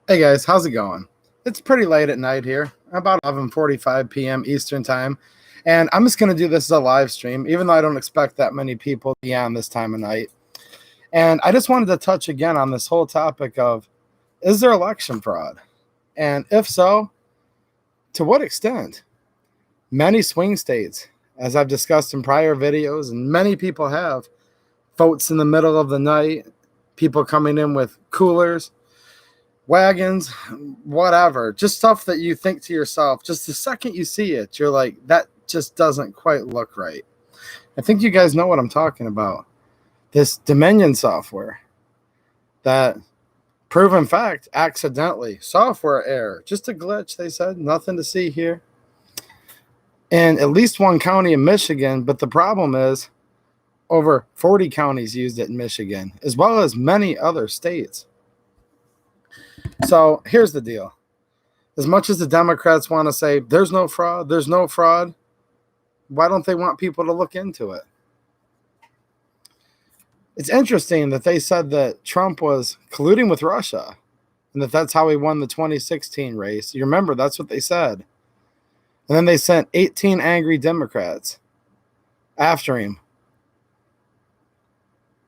Hey guys, how's it going? It's pretty late at night here, about 11:45 p.m. Eastern time, and I'm just going to do this as a live stream, even though I don't expect that many people to be on this time of night. And I just wanted to touch again on this whole topic of, is there election fraud? And if so, to what extent? Many swing states, as I've discussed in prior videos, and many people have, votes in the middle of the night, people coming in with coolers, wagons, whatever, just stuff that you think to yourself, just the second you see it, you're like, that just doesn't quite look right. I think you guys know what I'm talking about. This Dominion software that, proven fact, accidentally, software error, just a glitch, they said, nothing to see here. In at least one county in Michigan, but the problem is over 40 counties used it in Michigan, as well as many other states. So here's the deal. As much as the Democrats want to say there's no fraud, why don't they want people to look into it? It's interesting that they said that Trump was colluding with Russia and that's how he won the 2016 race. You remember, that's what they said. And then they sent 18 angry Democrats after him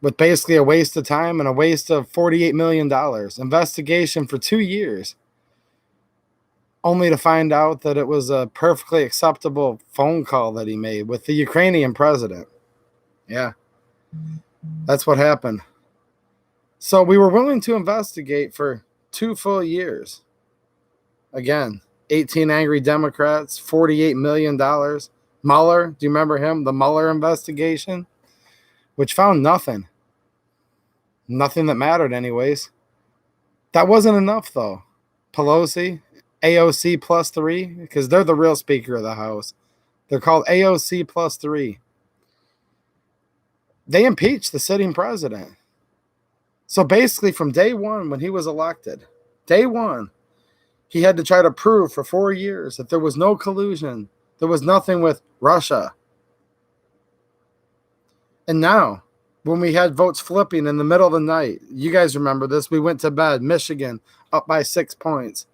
with basically a waste of time and a waste of $48 million. Investigation for 2 years, only to find out that it was a perfectly acceptable phone call that he made with the Ukrainian president. Yeah, that's what happened. So we were willing to investigate for 2 full years. Again, 18 angry Democrats, $48 million. Mueller, do you remember him? The Mueller investigation, which found nothing. Nothing that mattered anyways. That wasn't enough, though. Pelosi, AOC plus 3, because they're the real Speaker of the House. They're called AOC plus 3. They impeached the sitting president. So basically from day one when he was elected, day one, he had to try to prove for 4 years that there was no collusion. There was nothing with Russia. And now, when we had votes flipping in the middle of the night, you guys remember this, we went to bed, Michigan, up by 6 points.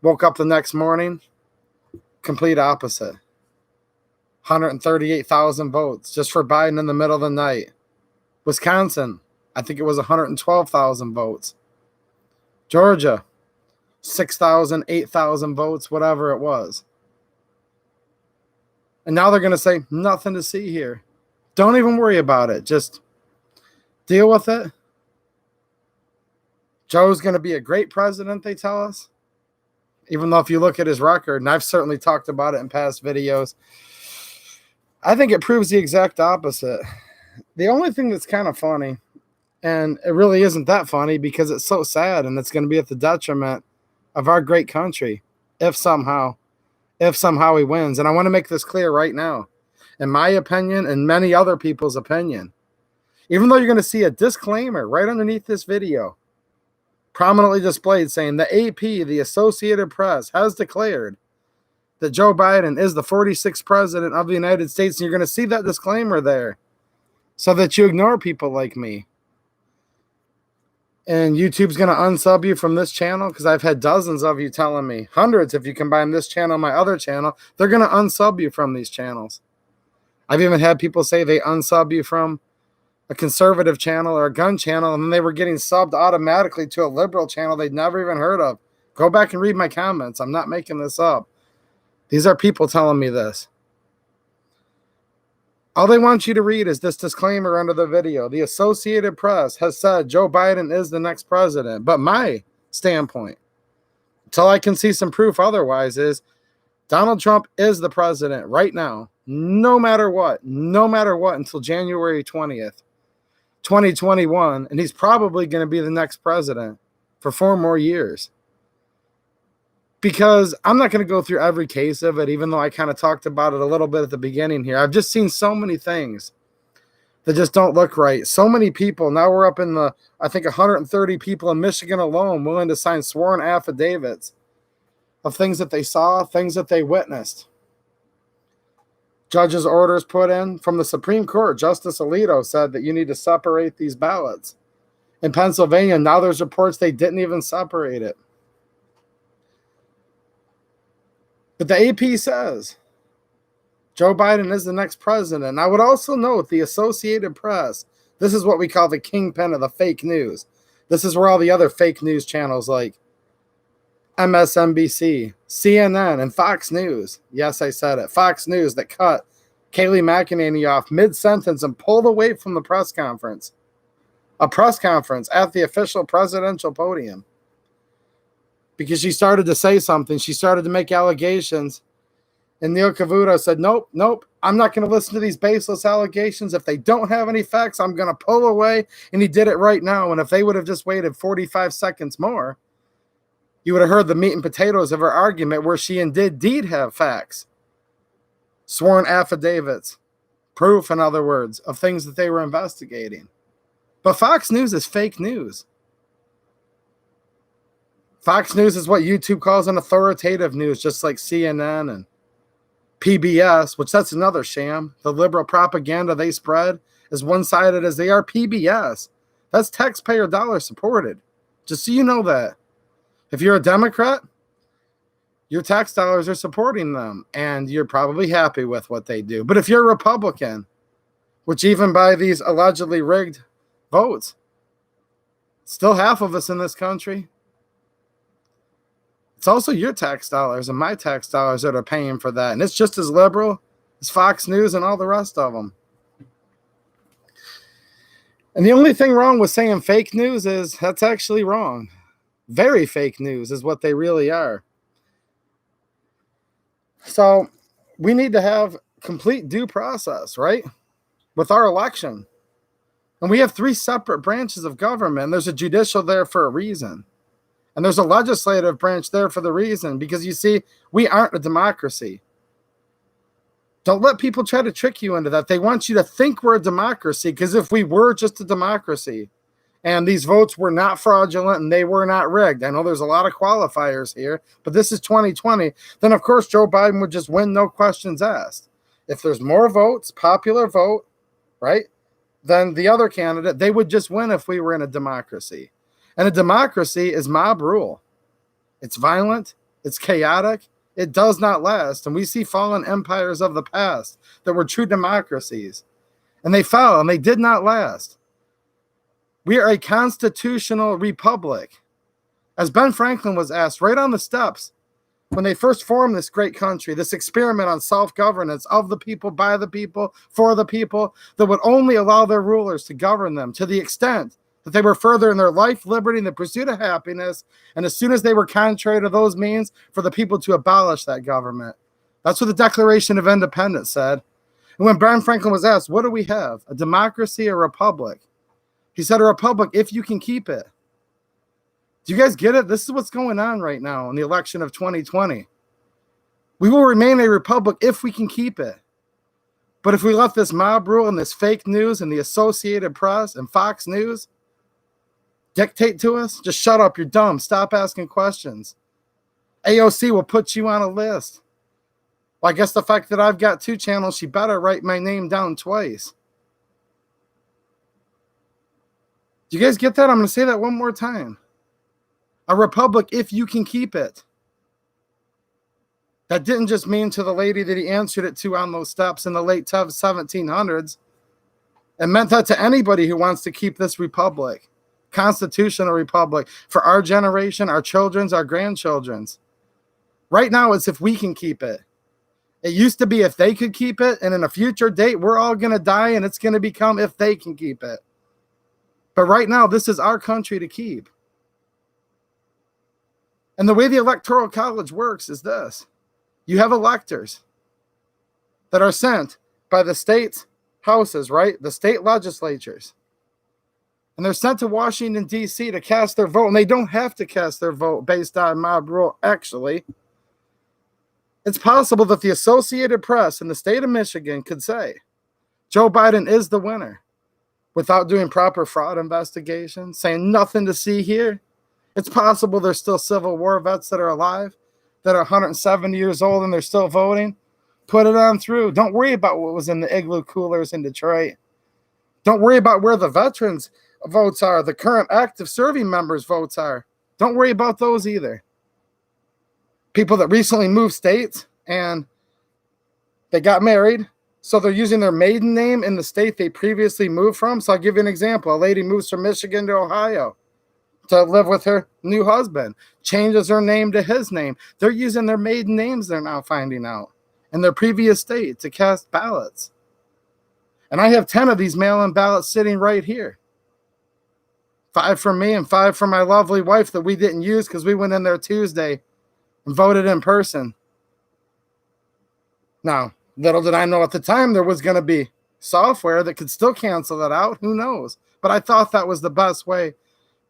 Woke up the next morning, complete opposite. 138,000 votes just for Biden in the middle of the night. Wisconsin, I think it was 112,000 votes. Georgia, 6,000, 8,000 votes, whatever it was. And now they're going to say, nothing to see here. Don't even worry about it. Just deal with it. Joe's going to be a great president, they tell us. Even though if you look at his record, and I've certainly talked about it in past videos, I think it proves the exact opposite. The only thing that's kind of funny, and it really isn't that funny because it's so sad and it's going to be at the detriment of our great country if somehow he wins. And I want to make this clear right now. In my opinion and many other people's opinion, even though you're going to see a disclaimer right underneath this video, prominently displayed saying the AP, the Associated Press, has declared that Joe Biden is the 46th president of the United States. And you're going to see that disclaimer there so that you ignore people like me. And YouTube's going to unsub you from this channel because I've had dozens of you telling me, hundreds if you combine this channel and my other channel, they're going to unsub you from these channels. I've even had people say they unsub you from a conservative channel or a gun channel, and then they were getting subbed automatically to a liberal channel they'd never even heard of. Go back and read my comments. I'm not making this up. These are people telling me this. All they want you to read is this disclaimer under the video. The Associated Press has said Joe Biden is the next president. But my standpoint, until I can see some proof otherwise, is Donald Trump is the president right now, no matter what, until January 20th, 2021. And he's probably going to be the next president for 4 more years. Because I'm not going to go through every case of it, even though I kind of talked about it a little bit at the beginning here. I've just seen so many things that just don't look right. So many people. Now we're up in the, I think, 130 people in Michigan alone willing to sign sworn affidavits of things that they saw, things that they witnessed. Judge's orders put in from the Supreme Court. Justice Alito said that you need to separate these ballots. In Pennsylvania, now there's reports they didn't even separate it. But the AP says Joe Biden is the next president. And I would also note the Associated Press. This is what we call the kingpin of the fake news. This is where all the other fake news channels like MSNBC, CNN, and Fox News. Yes, I said it. Fox News that cut Kayleigh McEnany off mid-sentence and pulled away from the press conference. A press conference at the official presidential podium. Because she started to say something. She started to make allegations. And Neil Cavuto said, nope, I'm not going to listen to these baseless allegations. If they don't have any facts, I'm going to pull away. And he did it right now. And if they would have just waited 45 seconds more, you would have heard the meat and potatoes of her argument where she indeed have facts. Sworn affidavits. Proof, in other words, of things that they were investigating. But Fox News is fake news. Fox News is what YouTube calls an authoritative news, just like CNN and PBS, which that's another sham. The liberal propaganda they spread, as one-sided as they are, PBS. That's taxpayer dollar supported. Just so you know that. If you're a Democrat, your tax dollars are supporting them, and you're probably happy with what they do. But if you're a Republican, which even by these allegedly rigged votes, still half of us in this country, it's also your tax dollars and my tax dollars that are paying for that. And it's just as liberal as Fox News and all the rest of them. And the only thing wrong with saying fake news is that's actually wrong. Very fake news is what they really are. So we need to have complete due process, right? With our election. And we have 3 separate branches of government. There's a judicial there for a reason. And there's a legislative branch there for the reason. Because you see, we aren't a democracy. Don't let people try to trick you into that. They want you to think we're a democracy. Because if we were just a democracy, and these votes were not fraudulent and they were not rigged, I know there's a lot of qualifiers here, but this is 2020, then of course Joe Biden would just win, no questions asked. If there's more votes, popular vote, right, than the other candidate, they would just win if we were in a democracy. And a democracy is mob rule. It's violent, it's chaotic, it does not last. And we see fallen empires of the past that were true democracies. And they fell and they did not last. We are a constitutional republic. As Ben Franklin was asked right on the steps when they first formed this great country, this experiment on self-governance of the people, by the people, for the people, that would only allow their rulers to govern them to the extent that they were further in their life, liberty, and the pursuit of happiness, and as soon as they were contrary to those means, for the people to abolish that government. That's what the Declaration of Independence said. And when Ben Franklin was asked, what do we have, a democracy or a republic? He said, a republic if you can keep it. Do you guys get it? This is what's going on right now in the election of 2020. We will remain a republic if we can keep it. But if we let this mob rule and this fake news and the Associated Press and Fox News dictate to us, just shut up, you're dumb, stop asking questions. AOC will put you on a list. Well, I guess the fact that I've got 2 channels, she better write my name down twice. Do you guys get that? I'm going to say that one more time. A republic if you can keep it. That didn't just mean to the lady that he answered it to on those steps in the late 1700s. It meant that to anybody who wants to keep this republic, constitutional republic, for our generation, our children's, our grandchildren's. Right now, it's if we can keep it. It used to be if they could keep it, and in a future date, we're all going to die, and it's going to become if they can keep it. But right now, this is our country to keep. And the way the Electoral College works is this. You have electors that are sent by the state houses, right? The state legislatures. And they're sent to Washington, D.C. to cast their vote. And they don't have to cast their vote based on mob rule, actually. It's possible that the Associated Press in the state of Michigan could say, Joe Biden is the winner, without doing proper fraud investigations, saying nothing to see here. It's possible there's still Civil War vets that are alive, that are 170 years old and they're still voting. Put it on through. Don't worry about what was in the igloo coolers in Detroit. Don't worry about where the veterans' votes are, the current active serving members' votes are. Don't worry about those either. people that recently moved states and they got married. So they're using their maiden name in the state they previously moved from. So I'll give you an example. A lady moves from Michigan to Ohio to live with her new husband, changes her name to his name. They're using their maiden names, they're now finding out, in their previous state to cast ballots. And I have 10 of these mail-in ballots sitting right here. 5 for me and 5 for my lovely wife that we didn't use because we went in there Tuesday and voted in person. Now, little did I know at the time there was going to be software that could still cancel that out. Who knows? But I thought that was the best way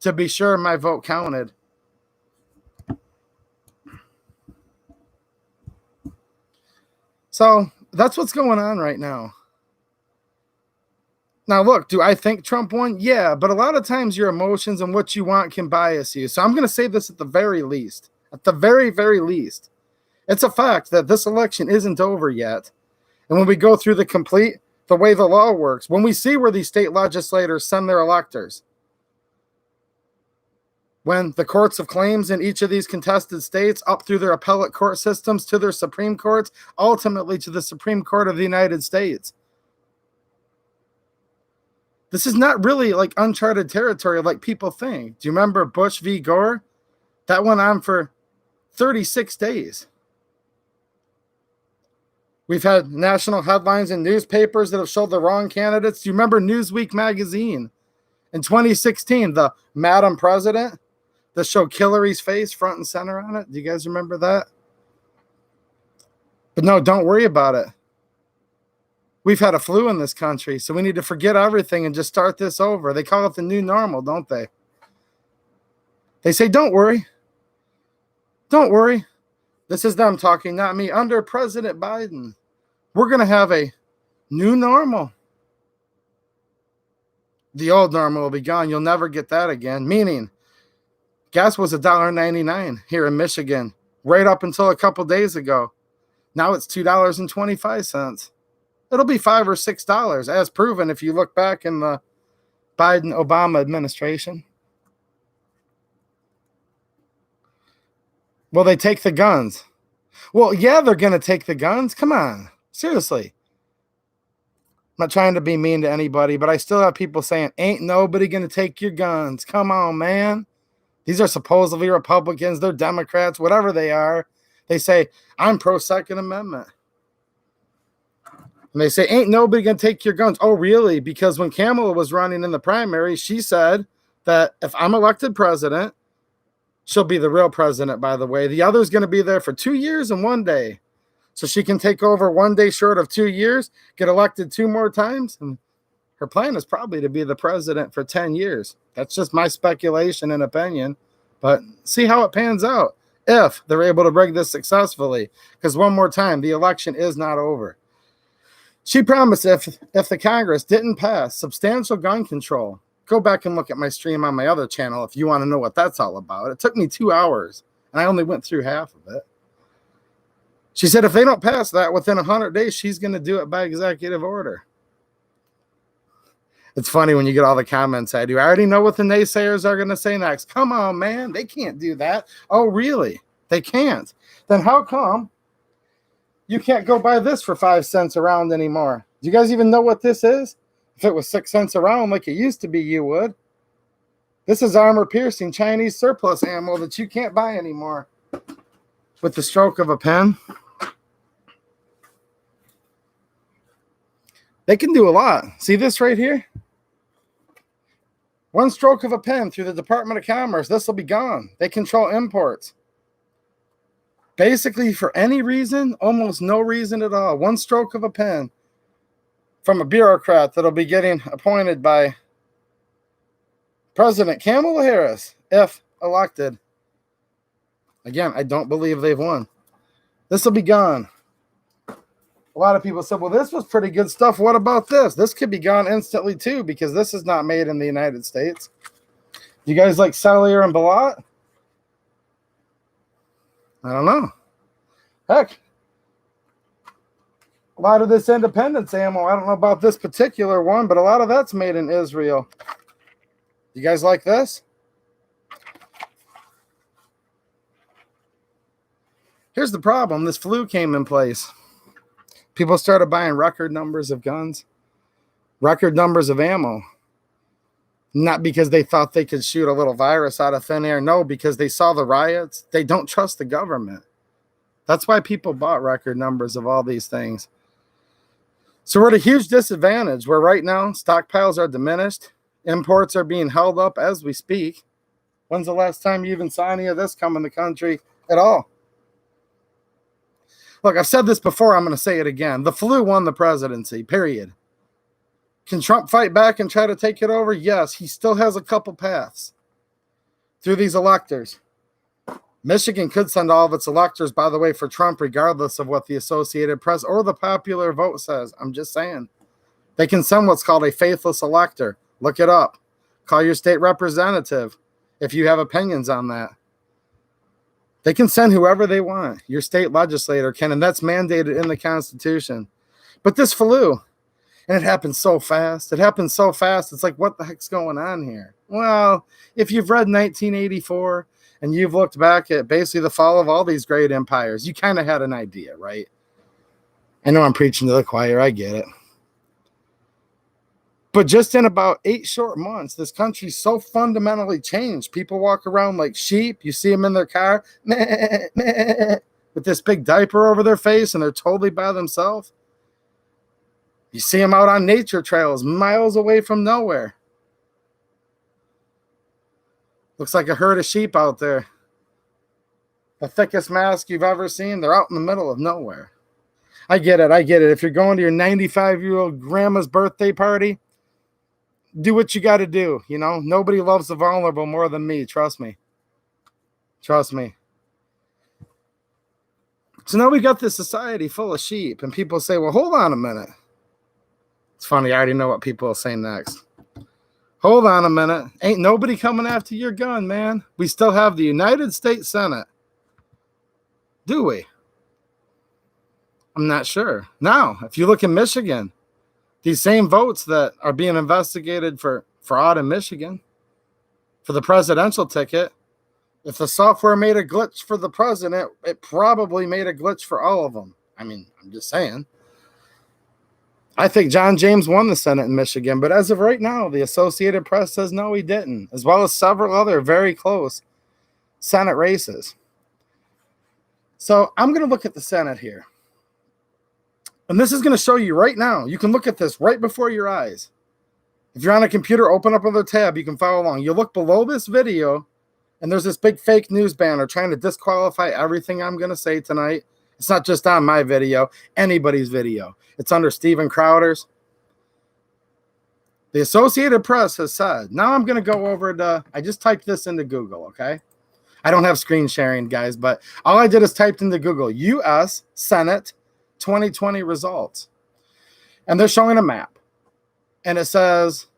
to be sure my vote counted. So that's what's going on right now. Now, look, do I think Trump won? Yeah, but a lot of times your emotions and what you want can bias you. So I'm going to say this at the very least. At the very, very least. It's a fact that this election isn't over yet. And when we go through the way the law works, when we see where these state legislators send their electors, when the courts of claims in each of these contested states, up through their appellate court systems to their Supreme Courts, ultimately to the Supreme Court of the United States. This is not really like uncharted territory like people think. Do you remember Bush v. Gore? That went on for 36 days. We've had national headlines in newspapers that have showed the wrong candidates. Do you remember Newsweek magazine in 2016, the Madam President that showed Hillary's face front and center on it? Do you guys remember that? But no, don't worry about it. We've had a flu in this country, so we need to forget everything and just start this over. They call it the new normal, don't they? They say, don't worry. Don't worry. This is them talking, not me. Under President Biden, we're going to have a new normal. The old normal will be gone. You'll never get that again. Meaning, gas was $1.99 here in Michigan, right up until a couple days ago. Now it's $2.25. It'll be $5 or $6, as proven if you look back in the Biden-Obama administration. Will they take the guns? Well, yeah, they're going to take the guns. Come on. Seriously. I'm not trying to be mean to anybody, but I still have people saying, ain't nobody going to take your guns. Come on, man. These are supposedly Republicans. They're Democrats, whatever they are. They say, I'm pro-Second Amendment. And they say, ain't nobody going to take your guns. Oh, really? Because when Kamala was running in the primary, she said that if I'm elected president, she'll be the real president, by the way. The other's going to be there for 2 years and 1 day. So she can take over 1 day short of 2 years, get elected 2 more times. And her plan is probably to be the president for 10 years. That's just my speculation and opinion. But see how it pans out if they're able to rig this successfully. Because one more time, the election is not over. She promised if the Congress didn't pass substantial gun control, go back and look at my stream on my other channel if you want to know what that's all about. It took me 2 hours, and I only went through half of it. She said if they don't pass that within 100 days, she's going to do it by executive order. It's funny when you get all the comments I do. I already know what the naysayers are going to say next. Come on, man. They can't do that. Oh, really? They can't. Then how come you can't go buy this for 5 cents a round anymore? Do you guys even know what this is? If it was 6 cents a round like it used to be, you would. This is armor-piercing Chinese surplus ammo that you can't buy anymore with the stroke of a pen. They can do a lot. See this right here? One stroke of a pen through the Department of Commerce, this will be gone. They control imports. Basically, for any reason, almost no reason at all. One stroke of a pen from a bureaucrat that'll be getting appointed by President Kamala Harris, if elected. Again, I don't believe they've won. This will be gone. A lot of people said, well, this was pretty good stuff. What about this? This could be gone instantly, too, because this is not made in the United States. You guys like Cellier and Balat? I don't know. Heck, a lot of this independence ammo, I don't know about this particular one, but a lot of that's made in Israel. You guys like this? Here's the problem. This flu came in place. People started buying record numbers of guns, record numbers of ammo. Not because they thought they could shoot a little virus out of thin air. No, because they saw the riots. They don't trust the government. That's why people bought record numbers of all these things. So we're at a huge disadvantage where right now stockpiles are diminished. Imports are being held up as we speak. When's the last time you even saw any of this come in the country at all? Look, I've said this before. I'm going to say it again. The flu won the presidency, period. Can Trump fight back and try to take it over? Yes, he still has a couple paths through these electors. Michigan could send all of its electors, by the way, for Trump, regardless of what the Associated Press or the popular vote says. I'm just saying. They can send what's called a faithless elector. Look it up. Call your state representative if you have opinions on that. They can send whoever they want. Your state legislator can, and that's mandated in the Constitution. But this flu, and it happened so fast. It happened so fast. It's like, what the heck's going on here? Well, if you've read 1984 and you've looked back at basically the fall of all these great empires, you kind of had an idea, right? I know I'm preaching to the choir. I get it. But just in about 8 short months, this country's so fundamentally changed. People walk around like sheep. You see them in their car with this big diaper over their face, and they're totally by themselves. You see them out on nature trails miles away from nowhere. Looks like a herd of sheep out there. The thickest mask you've ever seen, they're out in the middle of nowhere. I get it. If you're going to your 95-year-old grandma's birthday party, do what you got to do. You know, nobody loves the vulnerable more than me. Trust me. Trust me. So now we got this society full of sheep, and people say, well, hold on a minute. It's funny, I already know what people will say next. Hold on a minute. Ain't nobody coming after your gun, man. We still have the United States Senate. Do we? I'm not sure. Now, if you look in Michigan, these same votes that are being investigated for fraud in Michigan, for the presidential ticket, if the software made a glitch for the president, it probably made a glitch for all of them. I mean, I'm just saying. I think John James won the Senate in Michigan, but as of right now, the Associated Press says no, he didn't, as well as several other very close Senate races. So I'm going to look at the Senate here. And this is going to show you right now. You can look at this right before your eyes. If you're on a computer, open up another tab. You can follow along. You look below this video, and there's this big fake news banner trying to disqualify everything I'm going to say tonight. It's not just on my video, anybody's video. It's under Steven Crowder's. The Associated Press has said, now I'm going to go over to, I just typed this into Google, okay? I don't have screen sharing, guys, but all I did is typed into Google, U.S. Senate 2020 results. And they're showing a map. And it says,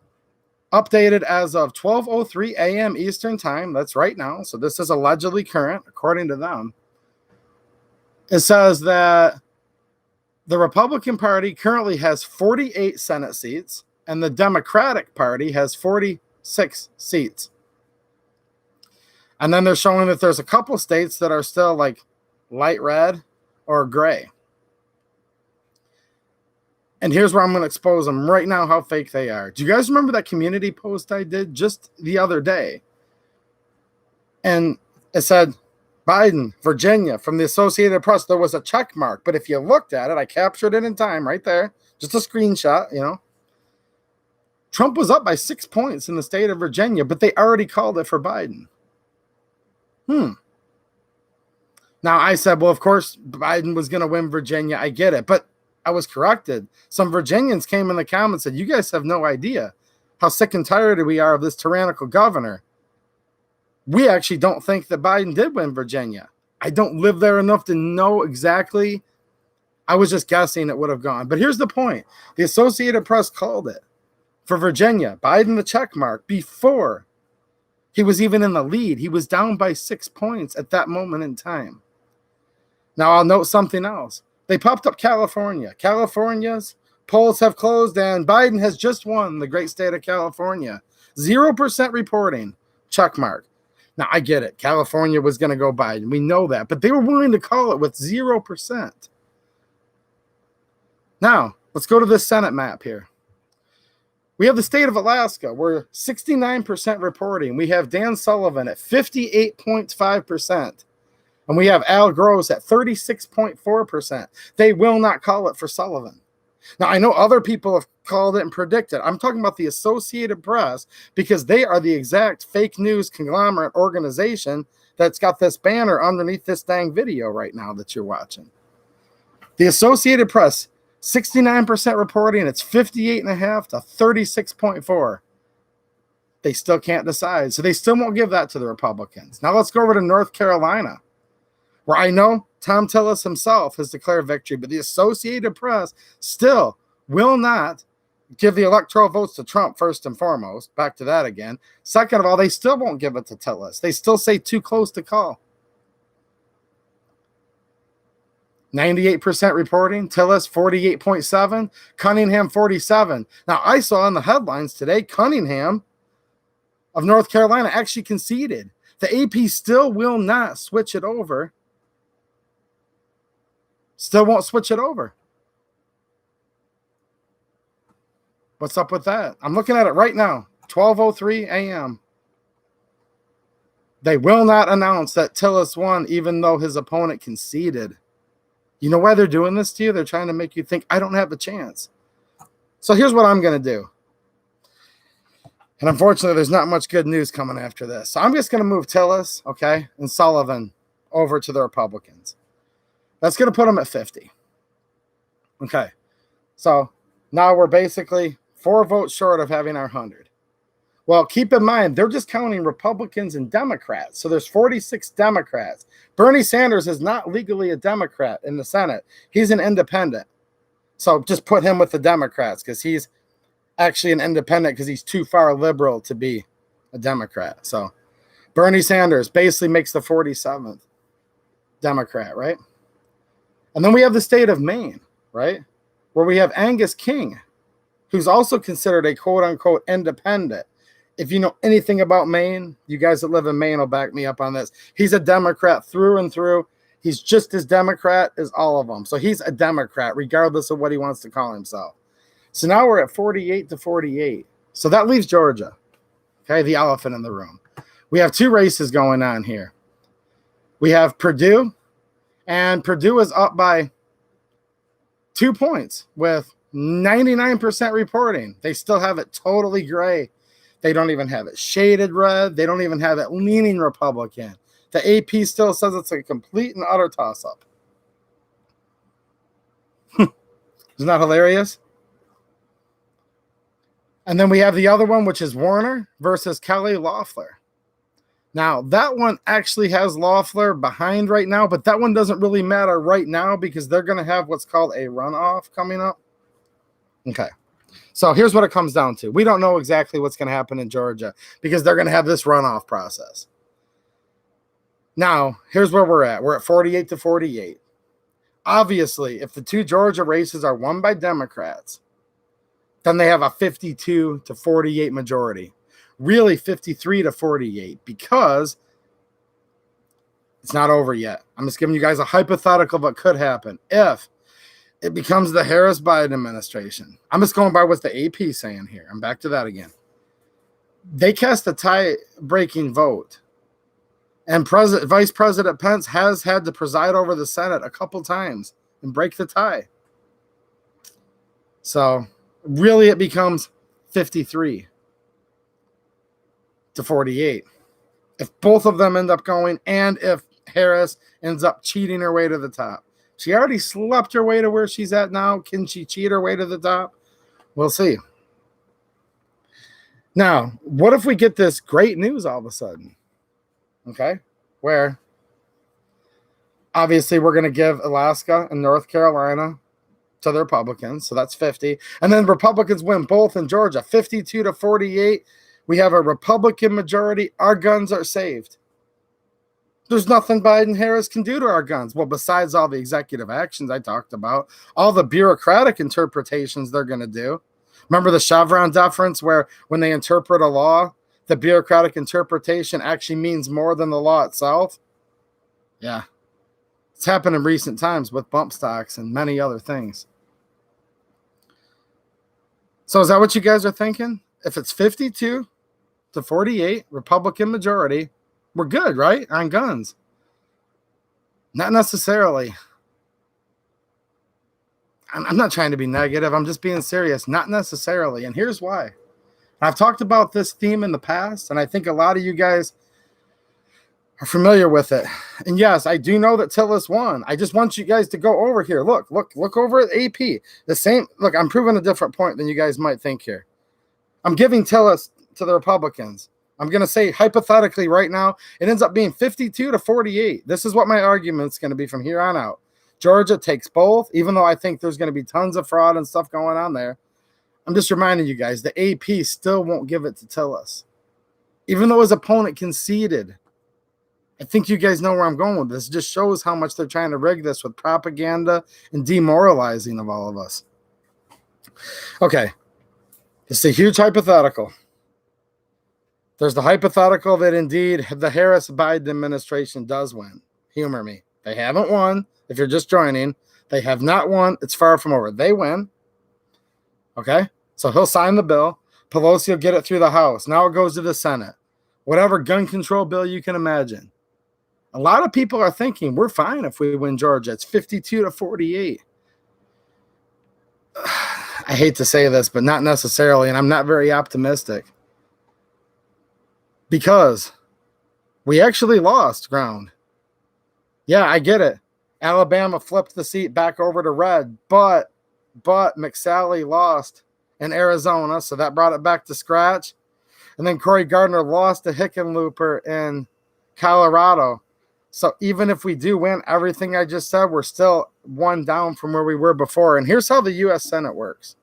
updated as of 12:03 a.m. Eastern time. That's right now. So this is allegedly current, according to them. It says that the Republican Party currently has 48 Senate seats, and the Democratic Party has 46 seats. And then they're showing that there's a couple states that are still like light red or gray. And here's where I'm going to expose them right now, how fake they are. Do you guys remember that community post I did just the other day? And it said, Biden, Virginia, from the Associated Press. There was a check mark, but if you looked at it, I captured it in time right there. Just a screenshot, you know. Trump was up by 6 points in the state of Virginia, but they already called it for Biden. Now, I said, well, of course, Biden was going to win Virginia. I get it, but I was corrected. Some Virginians came in the comments and said, you guys have no idea how sick and tired we are of this tyrannical governor. We actually don't think that Biden did win Virginia. I don't live there enough to know exactly. I was just guessing it would have gone. But here's the point. The Associated Press called it for Virginia. Biden the check mark before he was even in the lead. He was down by 6 points at that moment in time. Now, I'll note something else. They popped up California. California's polls have closed, and Biden has just won the great state of California. 0% reporting, check mark. Now, I get it. California was going to go Biden. We know that. But they were willing to call it with 0%. Now, let's go to the Senate map here. We have the state of Alaska. We're 69% reporting. We have Dan Sullivan at 58.5%. And we have Al Gross at 36.4%. They will not call it for Sullivan. Now, I know other people have called it and predicted. I'm talking about the Associated Press because they are the exact fake news conglomerate organization that's got this banner underneath this dang video right now that you're watching. The Associated Press, 69% reporting. It's 58.5 to 36.4. They still can't decide. So they still won't give that to the Republicans. Now let's go over to North Carolina, where I know Tom Tillis himself has declared victory, but the Associated Press still will not give the electoral votes to Trump first and foremost. Back to that again. Second of all, they still won't give it to Tillis. They still say too close to call. 98% reporting, Tillis 48.7, Cunningham 47. Now, I saw in the headlines today, Cunningham of North Carolina actually conceded. The AP still will not switch it over. Still won't switch it over. What's up with that? I'm looking at it right now, 12:03 a.m. They will not announce that Tillis won, even though his opponent conceded. You know why they're doing this to you? They're trying to make you think, I don't have a chance. So here's what I'm going to do. And unfortunately, there's not much good news coming after this. So I'm just going to move Tillis, okay, and Sullivan over to the Republicans. That's going to put them at 50. Okay. So now we're basically 4 votes short of having our 100. Well, keep in mind, they're just counting Republicans and Democrats. So there's 46 Democrats. Bernie Sanders is not legally a Democrat in the Senate. He's an independent. So just put him with the Democrats because he's actually an independent because he's too far liberal to be a Democrat. So Bernie Sanders basically makes the 47th Democrat, right? And then we have the state of Maine, right? Where we have Angus King, who's also considered a quote-unquote independent. If you know anything about Maine, you guys that live in Maine will back me up on this. He's a Democrat through and through. He's just as Democrat as all of them. So he's a Democrat, regardless of what he wants to call himself. So now we're at 48 to 48. So that leaves Georgia, okay, the elephant in the room. We have 2 races going on here. We have Purdue, and Purdue is up by 2 points with 99% reporting. They still have it totally gray. They don't even have it shaded red. They don't even have it leaning Republican. The AP still says it's a complete and utter toss-up. Isn't that hilarious? And then we have the other one, which is Warner versus Kelly Loeffler. Now, that one actually has Loeffler behind right now, but that one doesn't really matter right now because they're going to have what's called a runoff coming up. Okay. So here's what it comes down to. We don't know exactly what's going to happen in Georgia because they're going to have this runoff process. Now, here's where we're at. We're at 48 to 48. Obviously, if the 2 Georgia races are won by Democrats, then they have a 52 to 48 majority. Really 53 to 48 because it's not over yet. I'm just giving you guys a hypothetical of what could happen if it becomes the Harris-Biden administration. I'm just going by what the AP saying here. I'm back to that again. They cast a tie-breaking vote, and Vice President Pence has had to preside over the Senate a couple times and break the tie. So really it becomes 53 to 48. If both of them end up going and if Harris ends up cheating her way to the top. She already slept her way to where she's at now. Can she cheat her way to the top? We'll see. Now, what if we get this great news all of a sudden? Okay, where obviously we're going to give Alaska and North Carolina to the Republicans, so that's 50. And then Republicans win both in Georgia, 52 to 48. We have a Republican majority. Our guns are saved. There's nothing Biden-Harris can do to our guns. Well, besides all the executive actions I talked about, all the bureaucratic interpretations they're going to do. Remember the Chevron deference where when they interpret a law, the bureaucratic interpretation actually means more than the law itself? Yeah. It's happened in recent times with bump stocks and many other things. So is that what you guys are thinking? If it's 52 to 48, Republican majority, we're good, right? On guns. Not necessarily. I'm not trying to be negative. I'm just being serious. Not necessarily. And here's why. I've talked about this theme in the past, and I think a lot of you guys are familiar with it. And yes, I do know that Tillis won. I just want you guys to go over here. Look over at AP. The same. Look, I'm proving a different point than you guys might think here. I'm giving Tillis to the Republicans. I'm going to say hypothetically right now, it ends up being 52 to 48. This is what my argument's going to be from here on out. Georgia takes both, even though I think there's going to be tons of fraud and stuff going on there. I'm just reminding you guys, the AP still won't give it to Tillis, even though his opponent conceded. I think you guys know where I'm going with this. It just shows how much they're trying to rig this with propaganda and demoralizing of all of us. Okay, it's a huge hypothetical. There's the hypothetical that indeed the Harris-Biden administration does win. Humor me. They haven't won. If you're just joining, they have not won. It's far from over. They win. Okay? So he'll sign the bill. Pelosi will get it through the House. Now it goes to the Senate. Whatever gun control bill you can imagine. A lot of people are thinking we're fine if we win Georgia. It's 52 to 48. I hate to say this, but not necessarily, and I'm not very optimistic. Because we actually lost ground. Yeah, I get it. Alabama flipped the seat back over to red, but McSally lost in Arizona, so that brought it back to scratch. And then Cory Gardner lost to Hickenlooper in Colorado. So even if we do win everything I just said, we're still one down from where we were before. And here's how the U.S. Senate works.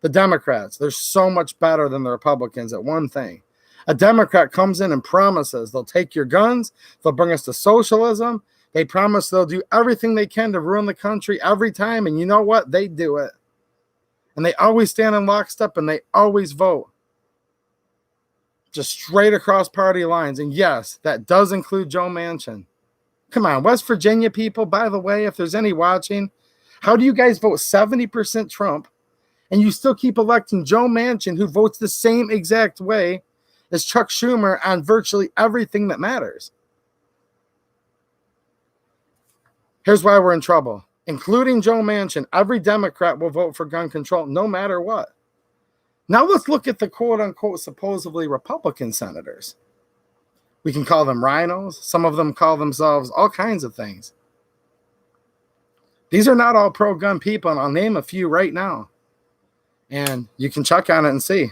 The Democrats, they're so much better than the Republicans at one thing. A Democrat comes in and promises they'll take your guns, they'll bring us to socialism. They promise they'll do everything they can to ruin the country every time. And you know what? They do it. And they always stand in lockstep and they always vote. Just straight across party lines. And yes, that does include Joe Manchin. Come on, West Virginia people, by the way, if there's any watching, how do you guys vote 70% Trump and you still keep electing Joe Manchin, who votes the same exact way as Chuck Schumer on virtually everything that matters? Here's why we're in trouble. Including Joe Manchin, every Democrat will vote for gun control no matter what. Now let's look at the quote-unquote supposedly Republican senators. We can call them rhinos. Some of them call themselves all kinds of things. These are not all pro-gun people, and I'll name a few right now. And you can check on it and see.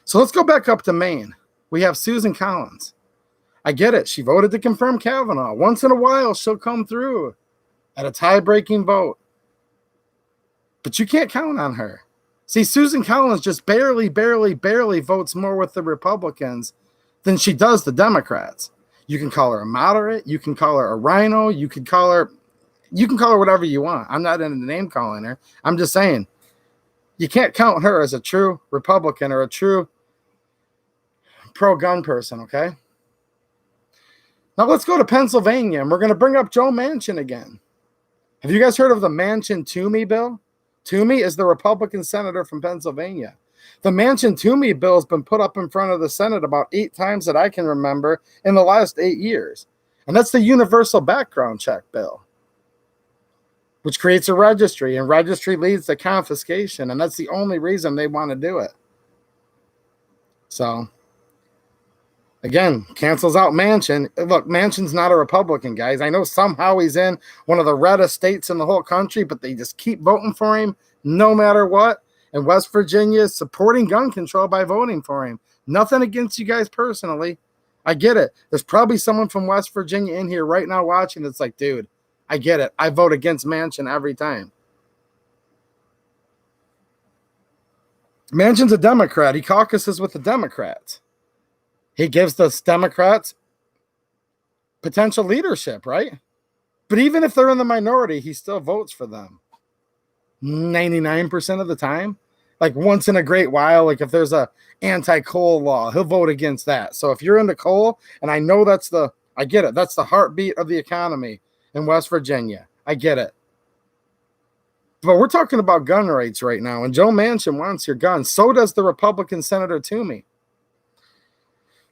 So let's go back up to Maine. We have Susan Collins. I get it. She voted to confirm Kavanaugh. Once in a while, she'll come through at a tie-breaking vote. But you can't count on her. See, Susan Collins just barely votes more with the Republicans than she does the Democrats. You can call her a moderate. You can call her a rhino. You can call her whatever you want. I'm not into name calling her. I'm just saying you can't count her as a true Republican or a true pro-gun person, okay? Now let's go to Pennsylvania, and we're going to bring up Joe Manchin again. Have you guys heard of the Manchin-Toomey bill? Toomey is the Republican senator from Pennsylvania. The Manchin-Toomey bill has been put up in front of the Senate about 8 times that I can remember in the last 8 years. And that's the universal background check bill, which creates a registry, and registry leads to confiscation, and that's the only reason they want to do it. So, again, cancels out Manchin. Look, Manchin's not a Republican, guys. I know somehow he's in one of the reddest states in the whole country, but they just keep voting for him no matter what. And West Virginia is supporting gun control by voting for him. Nothing against you guys personally. I get it. There's probably someone from West Virginia in here right now watching that's like, dude, I get it. I vote against Manchin every time. Manchin's a Democrat. He caucuses with the Democrats. He gives the Democrats potential leadership, right? But even if they're in the minority, he still votes for them 99% of the time. Like once in a great while, like if there's a anti-coal law, he'll vote against that. So if you're into coal, and I know I get it. That's the heartbeat of the economy in West Virginia. I get it. But we're talking about gun rights right now, and Joe Manchin wants your gun. So does the Republican Senator Toomey.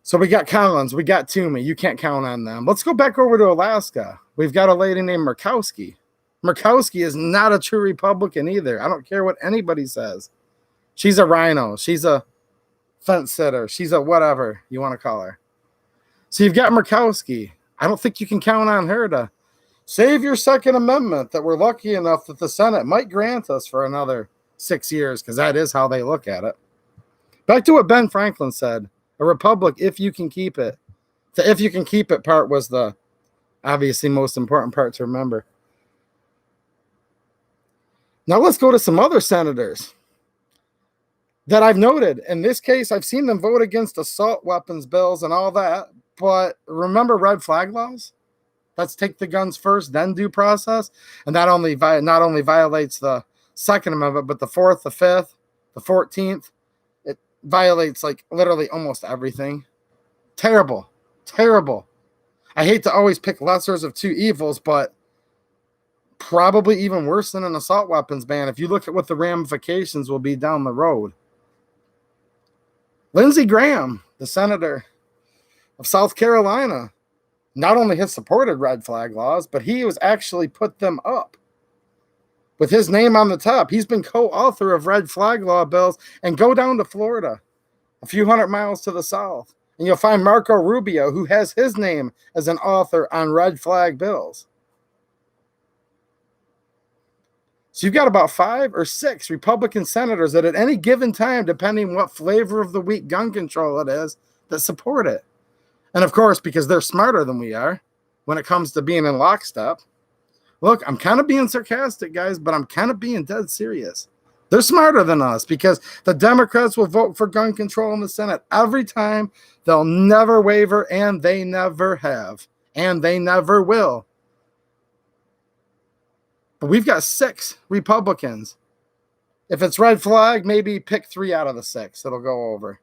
So we got Collins, we got Toomey. You can't count on them. Let's go back over to Alaska. We've got a lady named Murkowski. Murkowski is not a true Republican either. I don't care what anybody says. She's a rhino. She's a fence sitter. She's a whatever you want to call her. So you've got Murkowski. I don't think you can count on her to save your Second Amendment that we're lucky enough that the Senate might grant us for another 6 years, because that is how they look at it. Back to what Ben Franklin said, a republic if you can keep it. The if you can keep it part was the obviously most important part to remember. Now let's go to some other senators that I've noted. In this case, I've seen them vote against assault weapons bills and all that. But remember red flag laws? Let's take the guns first, then due process. And that not only violates the Second Amendment, but the Fourth, the Fifth, the 14th. It violates like literally almost everything. Terrible. Terrible. I hate to always pick lessers of two evils, but probably even worse than an assault weapons ban if you look at what the ramifications will be down the road. Lindsey Graham, the senator of South Carolina, not only has supported red flag laws, but he has actually put them up with his name on the top. He's been co-author of red flag law bills. And go down to Florida, a few hundred miles to the south, and you'll find Marco Rubio, who has his name as an author on red flag bills. So you've got about 5 or 6 Republican senators that at any given time, depending what flavor of the week gun control it is, that support it. And of course, because they're smarter than we are when it comes to being in lockstep. Look, I'm kind of being sarcastic, guys, but I'm kind of being dead serious. They're smarter than us because the Democrats will vote for gun control in the Senate every time. They'll never waver, and they never have, and they never will. But we've got 6 Republicans. If it's red flag, maybe pick 3 out of the 6 that'll go over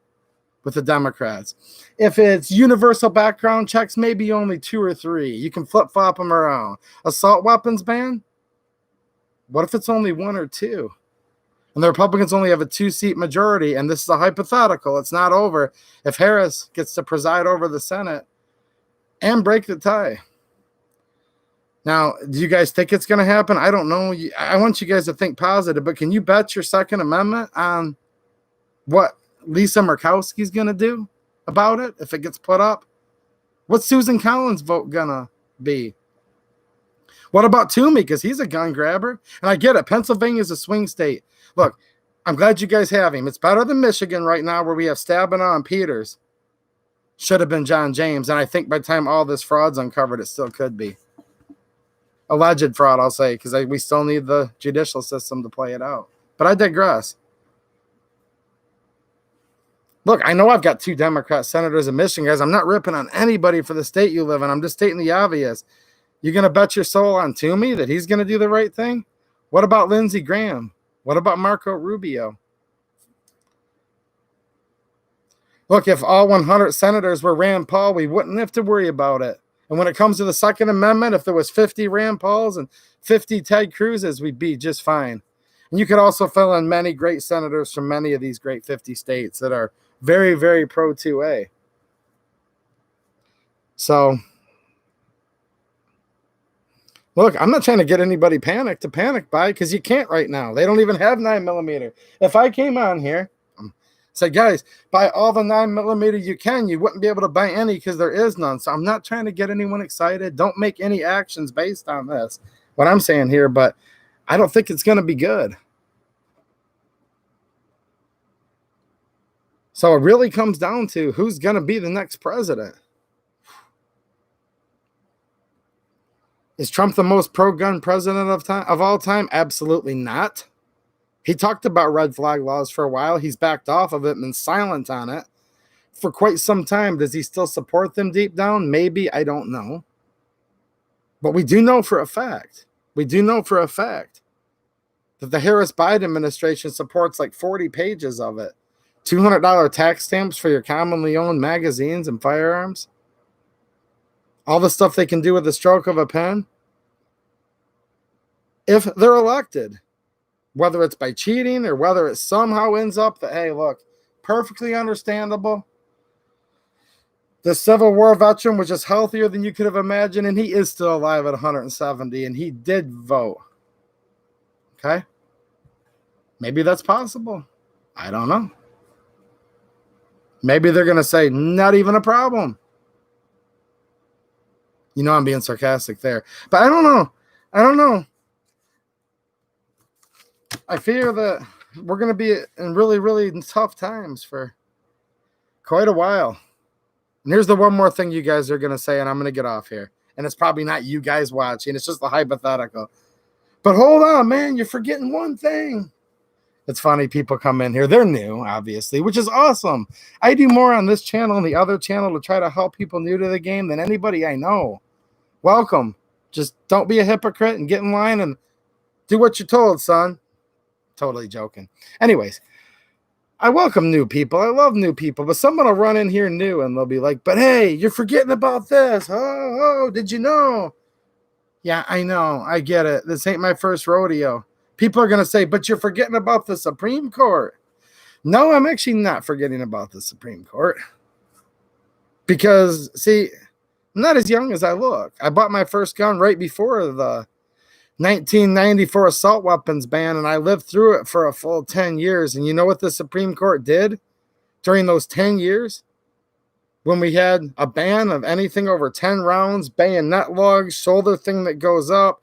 with the Democrats. If it's universal background checks, maybe only 2 or 3. You can flip-flop them around. Assault weapons ban? What if it's only 1 or 2? And the Republicans only have a 2-seat majority, and this is a hypothetical. It's not over. If Harris gets to preside over the Senate and break the tie. Now, do you guys think it's going to happen? I don't know. I want you guys to think positive, but can you bet your Second Amendment on what Lisa Murkowski's going to do about it if it gets put up? What's Susan Collins' vote going to be? What about Toomey? Because he's a gun grabber. And I get it. Pennsylvania's a swing state. Look, I'm glad you guys have him. It's better than Michigan right now where we have Stabenow and Peters. Should have been John James. And I think by the time all this fraud's uncovered, it still could be. Alleged fraud, I'll say, because we still need the judicial system to play it out. But I digress. Look, I know I've got 2 Democrat senators in Michigan, guys. I'm not ripping on anybody for the state you live in. I'm just stating the obvious. You're going to bet your soul on Toomey that he's going to do the right thing? What about Lindsey Graham? What about Marco Rubio? Look, if all 100 senators were Rand Paul, we wouldn't have to worry about it. And when it comes to the Second Amendment, if there was 50 Rand Pauls and 50 Ted Cruzes, we'd be just fine. And you could also fill in many great senators from many of these great 50 states that are very, very pro 2A. So, look, I'm not trying to get anybody to panic buy because you can't right now. They don't even have 9mm. If I came on here, say, guys, buy all the 9mm you can. You wouldn't be able to buy any because there is none. So I'm not trying to get anyone excited. Don't make any actions based on this, what I'm saying here, but I don't think it's going to be good. So it really comes down to who's going to be the next president. Is Trump the most pro-gun president of all time? Absolutely not. He talked about red flag laws for a while. He's backed off of it and been silent on it for quite some time. Does he still support them deep down? Maybe. I don't know. But we do know for a fact. that the Harris-Biden administration supports like 40 pages of it. $200 tax stamps for your commonly owned magazines and firearms. All the stuff they can do with the stroke of a pen. If they're elected, whether it's by cheating or whether it somehow ends up that, hey, look, perfectly understandable. The Civil War veteran was just healthier than you could have imagined, and he is still alive at 170, and he did vote. Okay? Maybe that's possible. I don't know. Maybe they're going to say, not even a problem. You know I'm being sarcastic there. But I don't know. I fear that we're going to be in really, really tough times for quite a while. And here's the one more thing you guys are going to say, and I'm going to get off here. And it's probably not you guys watching. It's just a hypothetical. But hold on, man. You're forgetting one thing. It's funny. People come in here. They're new, obviously, which is awesome. I do more on this channel and the other channel to try to help people new to the game than anybody I know. Welcome. Just don't be a hypocrite and get in line and do what you're told, son. Totally joking. Anyways, I welcome new people. I love new people, but someone will run in here new and they'll be like, but hey, you're forgetting about this. Oh, did you know? Yeah, I know. I get it. This ain't my first rodeo. People are going to say, but you're forgetting about the Supreme Court. No, I'm actually not forgetting about the Supreme Court. Because, see, I'm not as young as I look. I bought my first gun right before the 1994 assault weapons ban, and I lived through it for a full 10 years. And you know what the Supreme Court did during those 10 years? When we had a ban of anything over 10 rounds, bayonet lugs, shoulder thing that goes up,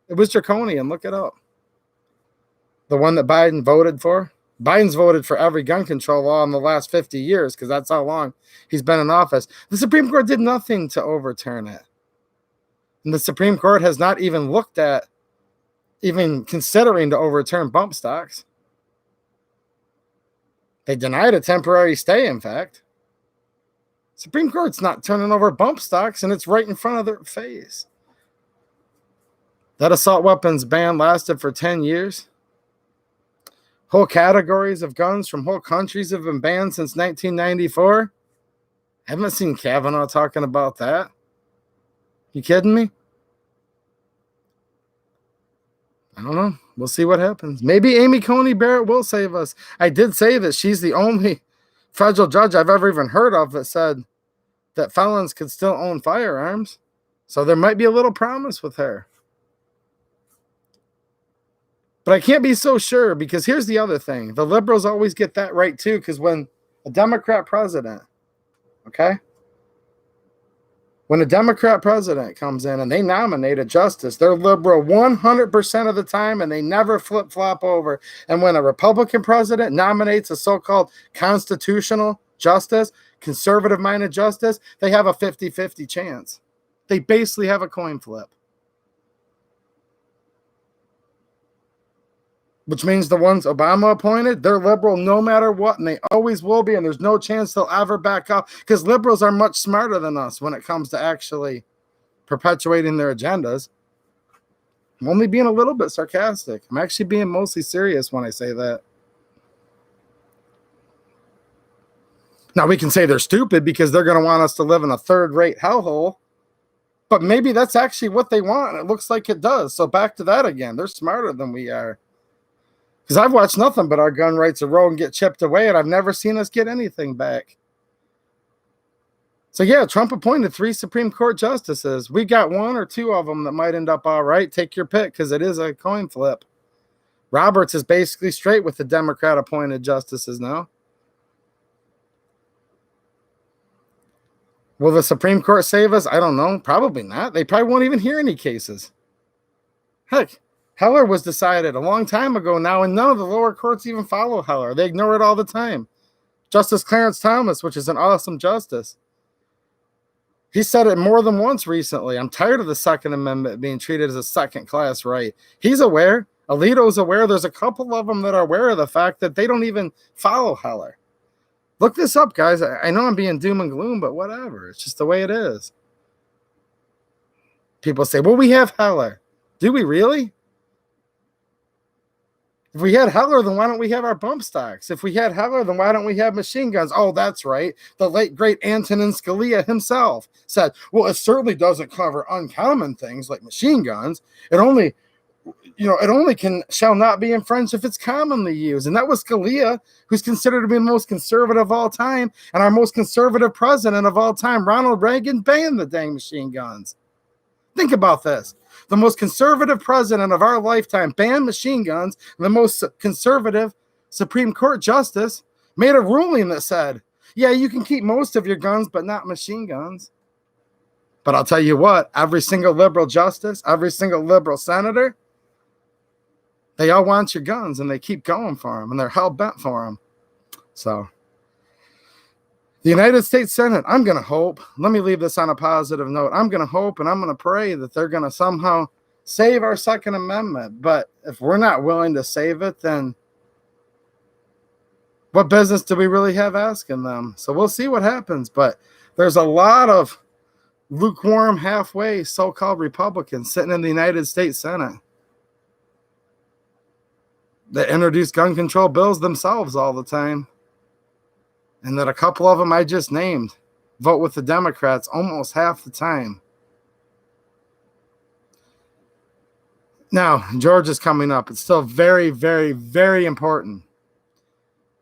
it was draconian. Look it up. The one that Biden voted for. Biden's voted for every gun control law in the last 50 years because that's how long he's been in office. The Supreme Court did nothing to overturn it. And the Supreme Court has not even looked at even considering to overturn bump stocks. They denied a temporary stay, in fact. Supreme Court's not turning over bump stocks, and it's right in front of their face. That assault weapons ban lasted for 10 years. Whole categories of guns from whole countries have been banned since 1994. I haven't seen Kavanaugh talking about that. You kidding me? I don't know. We'll see what happens. Maybe Amy Coney Barrett will save us. I did say that she's the only federal judge I've ever even heard of that said that felons could still own firearms. So there might be a little promise with her. But I can't be so sure because here's the other thing. The liberals always get that right too, because when a Democrat president, okay? When a Democrat president comes in and they nominate a justice, they're liberal 100% of the time and they never flip-flop over. And when a Republican president nominates a so-called constitutional justice, conservative-minded justice, they have a 50-50 chance. They basically have a coin flip. Which means the ones Obama appointed, they're liberal no matter what, and they always will be, and there's no chance they'll ever back up, because liberals are much smarter than us when it comes to actually perpetuating their agendas. I'm only being a little bit sarcastic. I'm actually being mostly serious when I say that. Now, we can say they're stupid because they're going to want us to live in a third-rate hellhole, but maybe that's actually what they want. It looks like it does. So back to that again. They're smarter than we are. Because I've watched nothing but our gun rights erode and get chipped away, and I've never seen us get anything back. So, yeah, Trump appointed 3 Supreme Court justices. We got 1 or 2 of them that might end up all right. Take your pick, because it is a coin flip. Roberts is basically straight with the Democrat-appointed justices now. Will the Supreme Court save us? I don't know. Probably not. They probably won't even hear any cases. Heck, Heller was decided a long time ago now, and none of the lower courts even follow Heller. They ignore it all the time. Justice Clarence Thomas, which is an awesome justice, he said it more than once recently. I'm tired of the Second Amendment being treated as a second-class right. He's aware. Alito's aware. There's a couple of them that are aware of the fact that they don't even follow Heller. Look this up, guys. I know I'm being doom and gloom, but whatever. It's just the way it is. People say, well, we have Heller. Do we really? If we had Heller, then why don't we have our bump stocks? If we had Heller, then why don't we have machine guns? Oh, that's right. The late, great Antonin Scalia himself said, well, it certainly doesn't cover uncommon things like machine guns. It only shall not be infringed if it's commonly used. And that was Scalia, who's considered to be the most conservative of all time, and our most conservative president of all time, Ronald Reagan, banned the dang machine guns. Think about this. The most conservative president of our lifetime banned machine guns, and the most conservative Supreme Court justice made a ruling that said, yeah, you can keep most of your guns, but not machine guns. But I'll tell you what, every single liberal justice, every single liberal senator, they all want your guns, and they keep going for them, and they're hell-bent for them. So the United States Senate, I'm going to hope, let me leave this on a positive note. I'm going to hope and I'm going to pray that they're going to somehow save our Second Amendment. But if we're not willing to save it, then what business do we really have asking them? So we'll see what happens. But there's a lot of lukewarm, halfway so-called Republicans sitting in the United States Senate that introduce gun control bills themselves all the time. And that a couple of them I just named vote with the Democrats almost half the time. Now, Georgia's coming up. It's still very, very, very important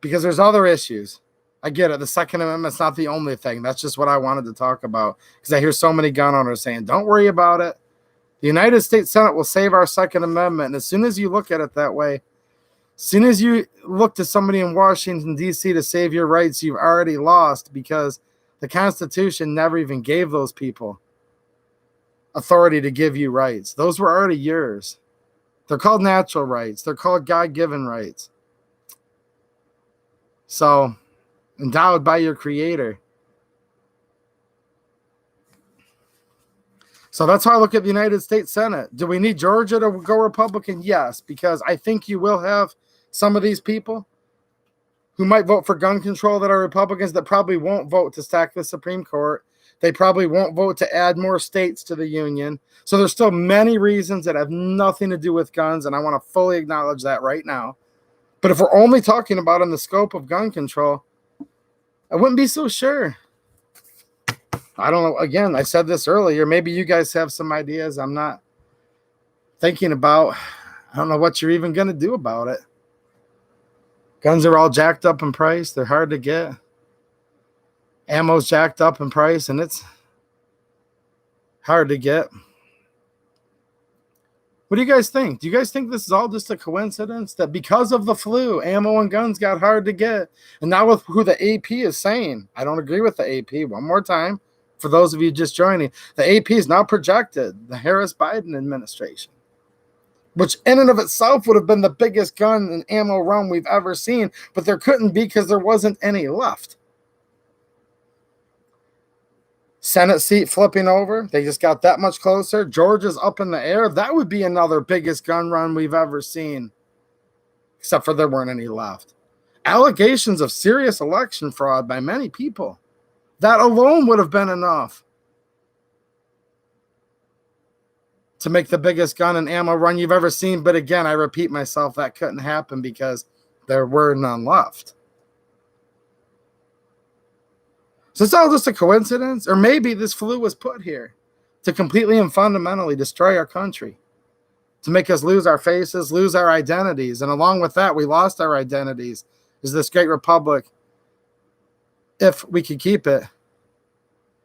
because there's other issues. I get it. The Second Amendment's not the only thing. That's just what I wanted to talk about because I hear so many gun owners saying, don't worry about it. The United States Senate will save our Second Amendment. And as soon as you look at it that way, as soon as you look to somebody in Washington, D.C. to save your rights, you've already lost because the Constitution never even gave those people authority to give you rights. Those were already yours. They're called natural rights. They're called God-given rights. So, endowed by your Creator. So that's how I look at the United States Senate. Do we need Georgia to go Republican? Yes, because I think you will have some of these people who might vote for gun control that are Republicans that probably won't vote to stack the Supreme Court. They probably won't vote to add more states to the union. So there's still many reasons that have nothing to do with guns, and I want to fully acknowledge that right now. But if we're only talking about in the scope of gun control, I wouldn't be so sure. I don't know. Again, I said this earlier. Maybe you guys have some ideas I'm not thinking about. I don't know what you're even going to do about it. Guns are all jacked up in price. They're hard to get. Ammo's jacked up in price, and it's hard to get. What do you guys think? Do you guys think this is all just a coincidence that because of the flu, ammo and guns got hard to get? And now with who the AP is saying, I don't agree with the AP. One more time, for those of you just joining, the AP is now projected, the Harris-Biden administration, which in and of itself would have been the biggest gun and ammo run we've ever seen, but there couldn't be because there wasn't any left. Senate seat flipping over. They just got that much closer. Georgia's up in the air. That would be another biggest gun run we've ever seen, except for there weren't any left. Allegations of serious election fraud by many people. That alone would have been enough to make the biggest gun and ammo run you've ever seen. But again, I repeat myself, that couldn't happen because there were none left. So it's all just a coincidence? Or maybe this flu was put here to completely and fundamentally destroy our country, to make us lose our faces, lose our identities. And along with that, we lost our identities as this great republic, if we could keep it.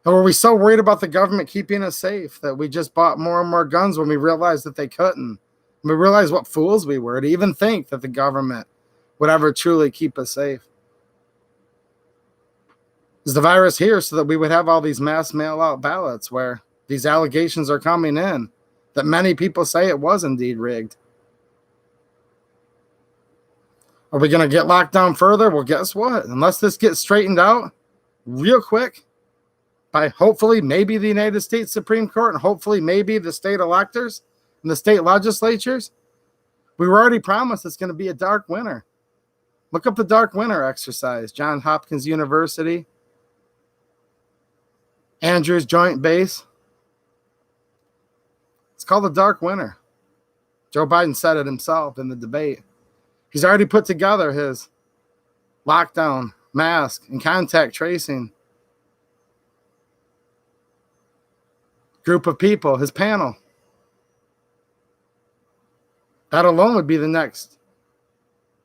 And were we so worried about the government keeping us safe that we just bought more and more guns when we realized that they couldn't? We realized what fools we were to even think that the government would ever truly keep us safe. Is the virus here so that we would have all these mass mail-out ballots where these allegations are coming in that many people say it was indeed rigged? Are we going to get locked down further? Well, guess what? Unless this gets straightened out real quick by hopefully maybe the United States Supreme Court and hopefully maybe the state electors and the state legislatures, we were already promised it's going to be a dark winter. Look up the dark winter exercise. Johns Hopkins University, Andrews Joint Base. It's called the dark winter. Joe Biden said it himself in the debate. He's already put together his lockdown, mask, and contact tracing group of people, his panel. That alone would be the next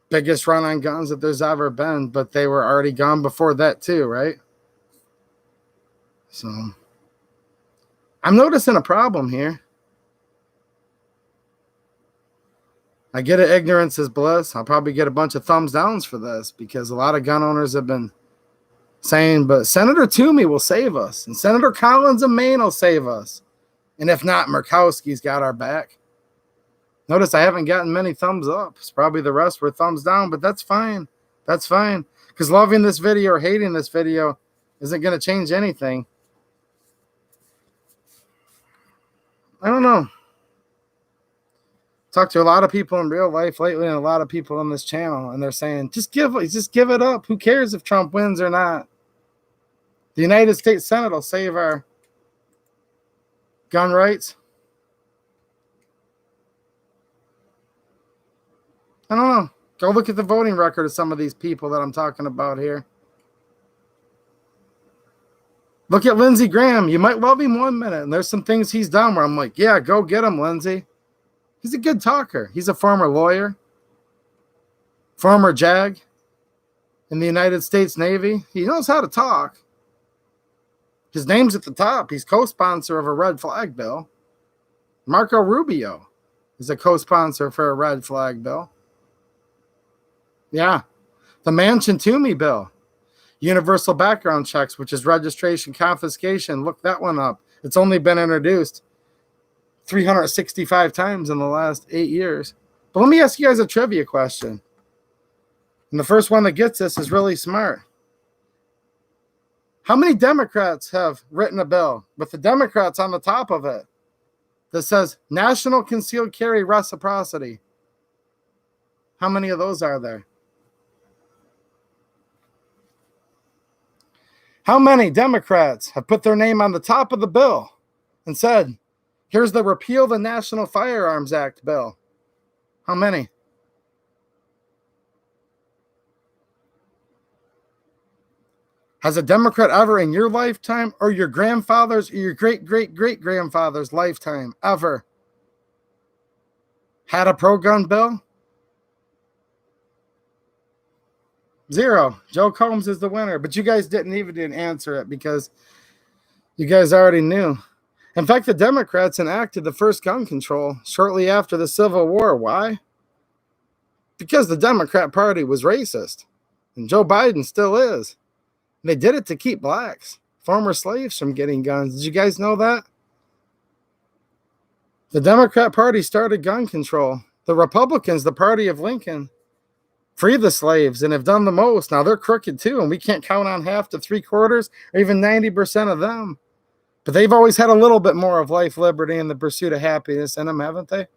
biggest run on guns that there's ever been, but they were already gone before that too, right? So I'm noticing a problem here. I get it, ignorance is bliss. I'll probably get a bunch of thumbs downs for this because a lot of gun owners have been saying, but Senator Toomey will save us, and Senator Collins of Maine will save us. And if not, Murkowski's got our back. Notice I haven't gotten many thumbs up. It's probably the rest were thumbs down, but that's fine. That's fine. Because loving this video or hating this video isn't going to change anything. I don't know. Talked to a lot of people in real life lately and a lot of people on this channel, and they're saying, just give it up. Who cares if Trump wins or not? The United States Senate will save our gun rights. I don't know. Go look at the voting record of some of these people that I'm talking about here. Look at Lindsey Graham. You might love him 1 minute, and there's some things he's done where I'm like, yeah, go get him, Lindsey. He's a good talker. He's a former lawyer, former JAG in the United States Navy. He knows how to talk. His name's at the top. He's co-sponsor of a red flag bill. Marco Rubio is a co-sponsor for a red flag bill. Yeah. The Manchin Toomey bill. Universal background checks, which is registration confiscation. Look that one up. It's only been introduced 365 times in the last 8 years. But let me ask you guys a trivia question. And the first one that gets this is really smart. How many Democrats have written a bill with the Democrats on the top of it that says national concealed carry reciprocity? How many of those are there? How many Democrats have put their name on the top of the bill and said, here's the repeal the National Firearms Act bill? How many? Has a Democrat ever in your lifetime or your grandfather's or your great-great-great-grandfather's lifetime ever had a pro-gun bill? Zero. Joe Combs is the winner. But you guys didn't answer it because you guys already knew. In fact, the Democrats enacted the first gun control shortly after the Civil War. Why? Because the Democrat Party was racist. And Joe Biden still is. And they did it to keep blacks, former slaves, from getting guns. Did you guys know that? The Democrat Party started gun control. The Republicans, the party of Lincoln, freed the slaves and have done the most. Now they're crooked too, and we can't count on half to 3/4 or even 90% of them. But they've always had a little bit more of life, liberty, and the pursuit of happiness in them, haven't they?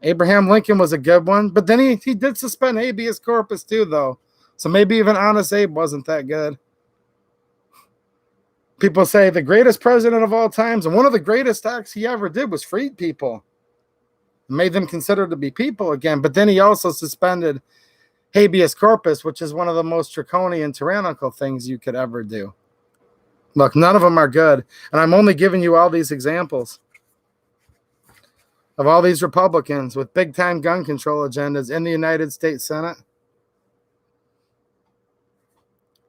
Abraham Lincoln was a good one, but then he did suspend habeas corpus too, though. So maybe even Honest Abe wasn't that good. People say the greatest president of all times, and one of the greatest acts he ever did was freed people. Made them considered to be people again. But then he also suspended habeas corpus, which is one of the most draconian, tyrannical things you could ever do. Look, none of them are good. And I'm only giving you all these examples of all these Republicans with big-time gun control agendas in the United States Senate.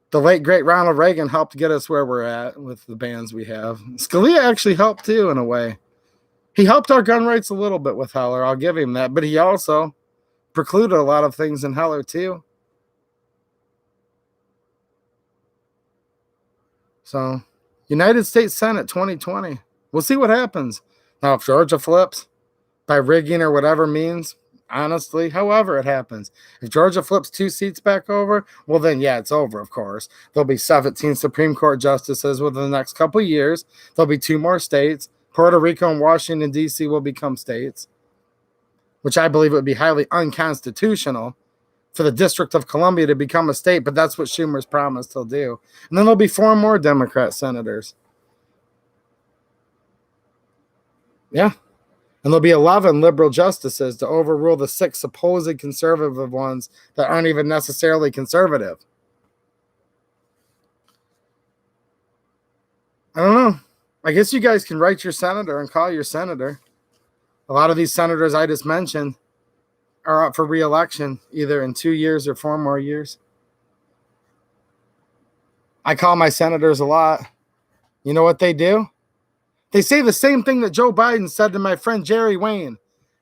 The late, great Ronald Reagan helped get us where we're at with the bans we have. Scalia actually helped, too, in a way. He helped our gun rights a little bit with Heller. I'll give him that. But he also precluded a lot of things in Heller, too. So, United States Senate 2020. We'll see what happens. Now, if Georgia flips by rigging or whatever means, honestly, however it happens, if Georgia flips 2 seats back over, well, then, yeah, it's over, of course. There'll be 17 Supreme Court justices within the next couple of years. There'll be 2 more states. Puerto Rico and Washington, D.C. will become states, which I believe would be highly unconstitutional for the District of Columbia to become a state, but that's what Schumer's promised he'll do. And then there'll be 4 more Democrat senators. Yeah. And there'll be 11 liberal justices to overrule the 6 supposed conservative ones that aren't even necessarily conservative. I don't know. I guess you guys can write your senator and call your senator. A lot of these senators I just mentioned are up for re-election either in 2 years or 4 more years. I call my senators a lot. You know what they do? They say the same thing that Joe Biden said to my friend Jerry Wayne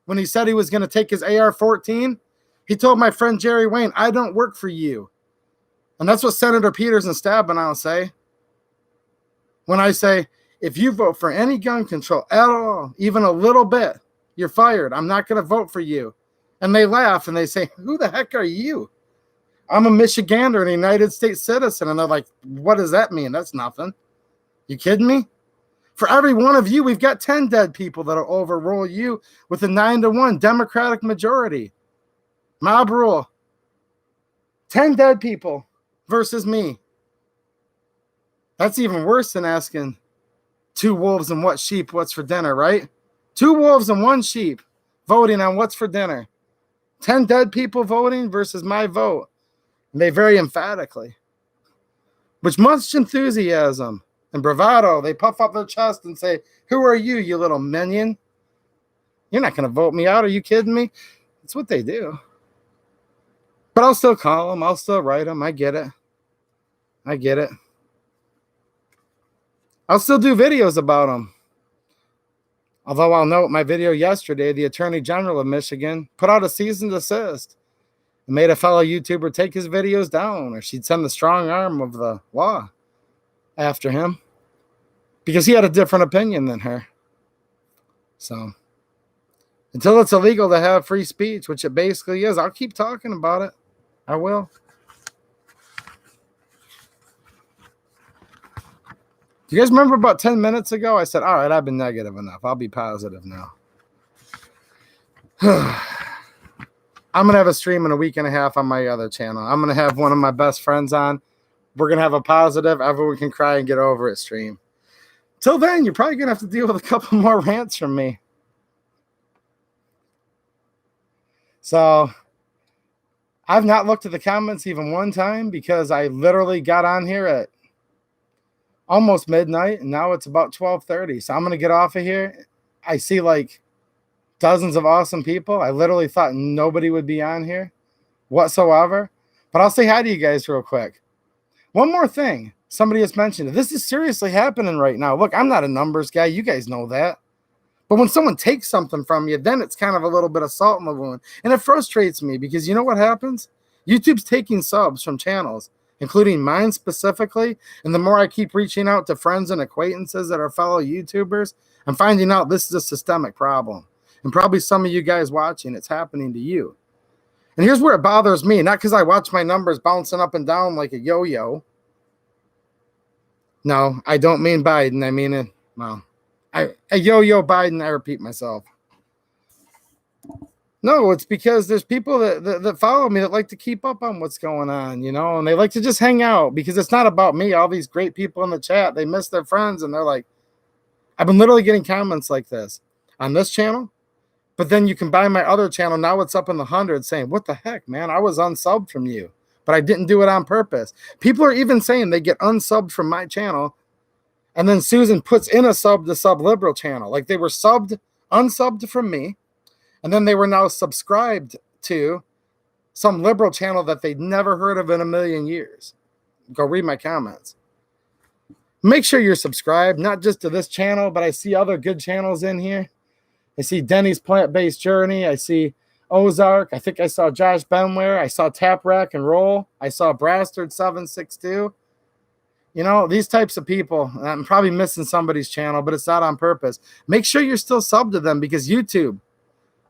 when he said he was going to take his AR-14. He told my friend Jerry Wayne, I don't work for you. And that's what Senator Peters and Stabenow say. When I say, if you vote for any gun control at all, even a little bit, you're fired. I'm not going to vote for you. And they laugh and they say, who the heck are you? I'm a Michigander and a United States citizen. And they're like, what does that mean? That's nothing. You kidding me? For every one of you, we've got 10 dead people that'll overrule you with a 9-1 Democratic majority. Mob rule. 10 dead people versus me. That's even worse than asking 2 wolves and what sheep, what's for dinner, right? 2 wolves and 1 sheep voting on what's for dinner. 10 dead people voting versus my vote. And they very emphatically. With much enthusiasm and bravado, they puff up their chest and say, who are you, you little minion? You're not going to vote me out. Are you kidding me? That's what they do. But I'll still call them. I'll still write them. I get it. I get it. I'll still do videos about them. Although I'll note my video yesterday, the Attorney General of Michigan put out a cease and desist and made a fellow YouTuber take his videos down, or she'd send the strong arm of the law after him because he had a different opinion than her. So until it's illegal to have free speech, which it basically is, I'll keep talking about it. I will. Do you guys remember about 10 minutes ago? I said, all right, I've been negative enough. I'll be positive now. I'm going to have a stream in a week and a half on my other channel. I'm going to have one of my best friends on. We're going to have a positive, everyone can cry and get over it stream. Till then, you're probably going to have to deal with a couple more rants from me. So I've not looked at the comments even one time because I literally got on here at almost midnight, and now it's about 12:30. So I'm going to get off of here. I see like dozens of awesome people. I literally thought nobody would be on here whatsoever. But I'll say hi to you guys real quick. One more thing. Somebody has mentioned it. This is seriously happening right now. Look, I'm not a numbers guy. You guys know that. But when someone takes something from you, then it's kind of a little bit of salt in the wound. And it frustrates me because you know what happens? YouTube's taking subs from channels, including mine specifically. And the more I keep reaching out to friends and acquaintances that are fellow YouTubers, I'm finding out this is a systemic problem. And probably some of you guys watching, it's happening to you. And here's where it bothers me. Not because I watch my numbers bouncing up and down like a yo-yo. No, I don't mean Biden. I mean it. Well, a yo-yo Biden, I repeat myself. No, it's because there's people that follow me that like to keep up on what's going on, you know, and they like to just hang out because it's not about me. All these great people in the chat, they miss their friends and they're like, I've been literally getting comments like this on this channel, but then you can buy my other channel. Now it's up in the hundreds saying, what the heck, man, I was unsubbed from you, but I didn't do it on purpose. People are even saying they get unsubbed from my channel. And then Susan puts in a sub to sub liberal channel. Like they were unsubbed from me. And then they were now subscribed to some liberal channel that they'd never heard of in a million years. Go read my comments. Make sure you're subscribed, not just to this channel, but I see other good channels in here. I see Denny's Plant-Based Journey. I see Ozark. I think I saw Josh Benware. I saw Tap Rack and Roll. I saw Brastard 762. You know, these types of people, I'm probably missing somebody's channel, but it's not on purpose. Make sure you're still subbed to them because YouTube,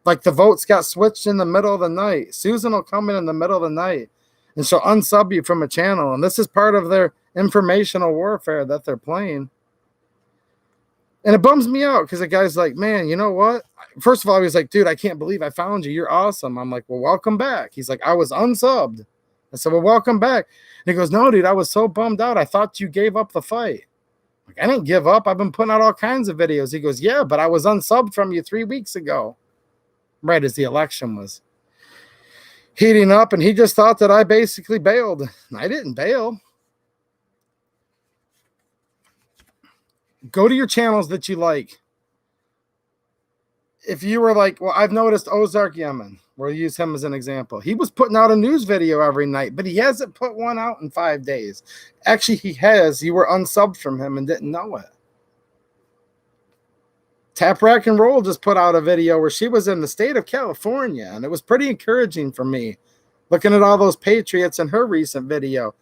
like the votes got switched in the middle of the night. Susan will come in the middle of the night and she'll unsub you from a channel. And this is part of their informational warfare that they're playing. And it bums me out because the guy's like, man, you know what? First of all, he was like, dude, I can't believe I found you. You're awesome. I'm like, well, welcome back. He's like, I was unsubbed. I said, well, welcome back. And he goes, no, dude, I was so bummed out. I thought you gave up the fight. Like, I didn't give up. I've been putting out all kinds of videos. He goes, yeah, but I was unsubbed from you 3 weeks ago, right as the election was heating up, and he just thought that I basically bailed. I didn't bail. Go to your channels that you like. If you were like, well, I've noticed Ozark Yemen, we'll use him as an example. He was putting out a news video every night, but he hasn't put one out in 5 days. Actually, he has. You were unsubbed from him and didn't know it. Tap Rack and Roll just put out a video where she was in the state of California, and it was pretty encouraging for me, looking at all those patriots in her recent video.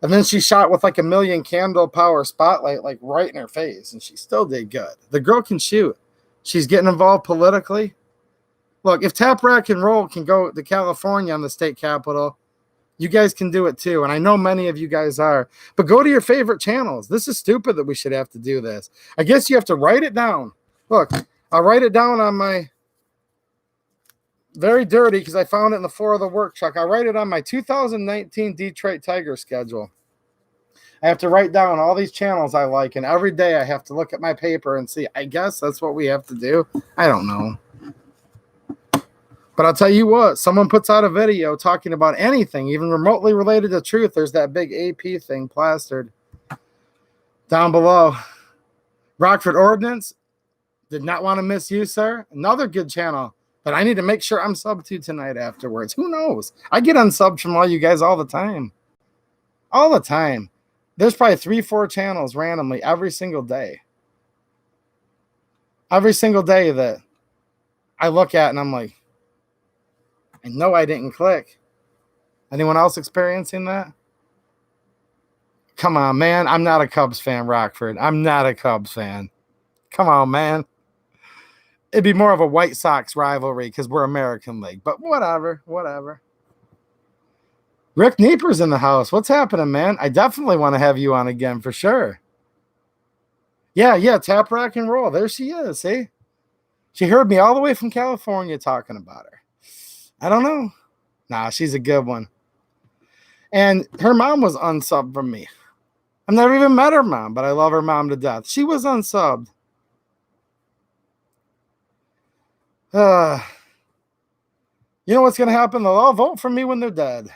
And then she shot with like a 1,000,000 candle power spotlight, like right in her face, and she still did good. The girl can shoot. She's getting involved politically. Look, if Tap Rack and Roll can go to California on the state capitol, you guys can do it too. And I know many of you guys are. But go to your favorite channels. This is stupid that we should have to do this. I guess you have to write it down. Look, I'll write it down on my very dirty because I found it in the floor of the work truck. I write it on my 2019 Detroit Tiger schedule. I have to write down all these channels I like, and every day I have to look at my paper and see. I guess that's what we have to do. I don't know. But I'll tell you what, someone puts out a video talking about anything, even remotely related to truth. There's that big AP thing plastered down below. Rockford Ordnance, did not want to miss you, sir. Another good channel. But I need to make sure I'm subbed to tonight afterwards. Who knows? I get unsubbed from all you guys all the time. All the time. There's probably 3-4 channels randomly every single day. Every single day that I look at and I'm like, I know I didn't click. Anyone else experiencing that? Come on, man. I'm not a Cubs fan, Rockford. I'm not a Cubs fan. Come on, man. It'd be more of a White Sox rivalry because we're American League. But whatever, whatever. Rick Nieper's in the house. What's happening, man? I definitely want to have you on again for sure. Yeah, Tap Rack and Roll. There she is, see? She heard me all the way from California talking about her. I don't know. Nah, she's a good one. And her mom was unsubbed from me. I've never even met her mom, but I love her mom to death. She was unsubbed. You know what's going to happen? They'll all vote for me when they're dead.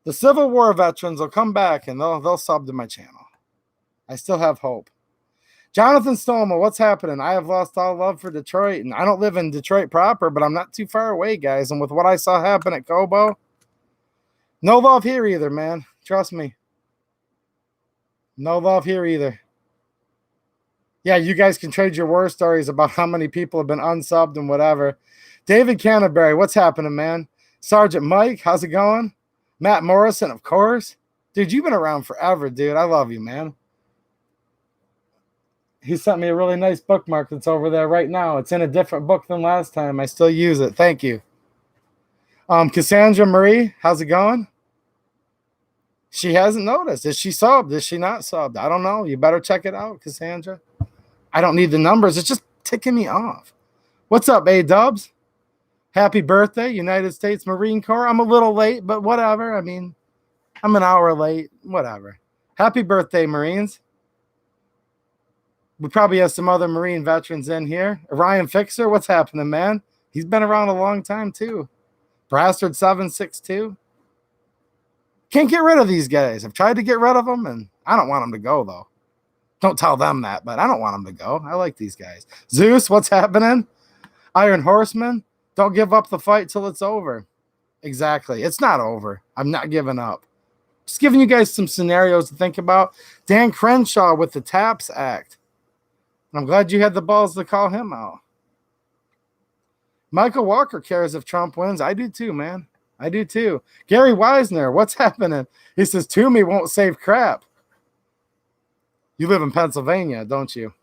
The Civil War veterans will come back and they'll sub to my channel. I still have hope. Jonathan Stoma, what's happening? I have lost all love for Detroit, and I don't live in Detroit proper, but I'm not too far away, guys. And with what I saw happen at Cobo, no love here either, man. Trust me. No love here either. Yeah, you guys can trade your war stories about how many people have been unsubbed and whatever. David Canterbury, what's happening, man? Sergeant Mike, how's it going? Matt Morrison, of course. Dude, you've been around forever, dude. I love you, man. He sent me a really nice bookmark that's over there right now. It's in a different book than last time. I still use it. Thank you. Cassandra Marie, how's it going? She hasn't noticed. Is she subbed? Is she not subbed? I don't know. You better check it out, Cassandra. I don't need the numbers. It's just ticking me off. What's up, A-Dubs? Happy birthday, United States Marine Corps. I'm a little late, but whatever. I mean, I'm an hour late. Whatever. Happy birthday, Marines. We probably have some other Marine veterans in here. Ryan Fixer, what's happening, man? He's been around a long time, too. Brastard 762. Can't get rid of these guys. I've tried to get rid of them, and I don't want them to go, though. Don't tell them that, but I don't want them to go. I like these guys. Zeus, what's happening? Iron Horseman, don't give up the fight till it's over. Exactly. It's not over. I'm not giving up. Just giving you guys some scenarios to think about. Dan Crenshaw with the TAPS Act. I'm glad you had the balls to call him out. Michael Walker cares if Trump wins. I do too, man. I do too. Gary Wisner, what's happening? He says, Toomey won't save crap. You live in Pennsylvania, don't you?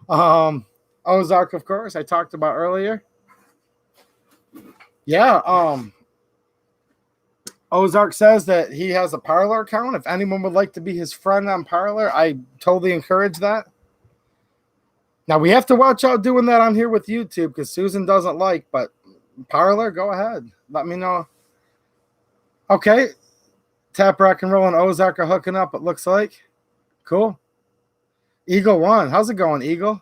Ozark, of course, I talked about earlier. Yeah, Ozark says that he has a Parler account. If anyone would like to be his friend on Parler, I totally encourage that. Now, we have to watch out doing that on here with YouTube because Susan doesn't like, but Parler, go ahead. Let me know. Okay. Tap Rock and Roll and Ozark are hooking up, it looks like. Cool. Eagle One. How's it going, Eagle?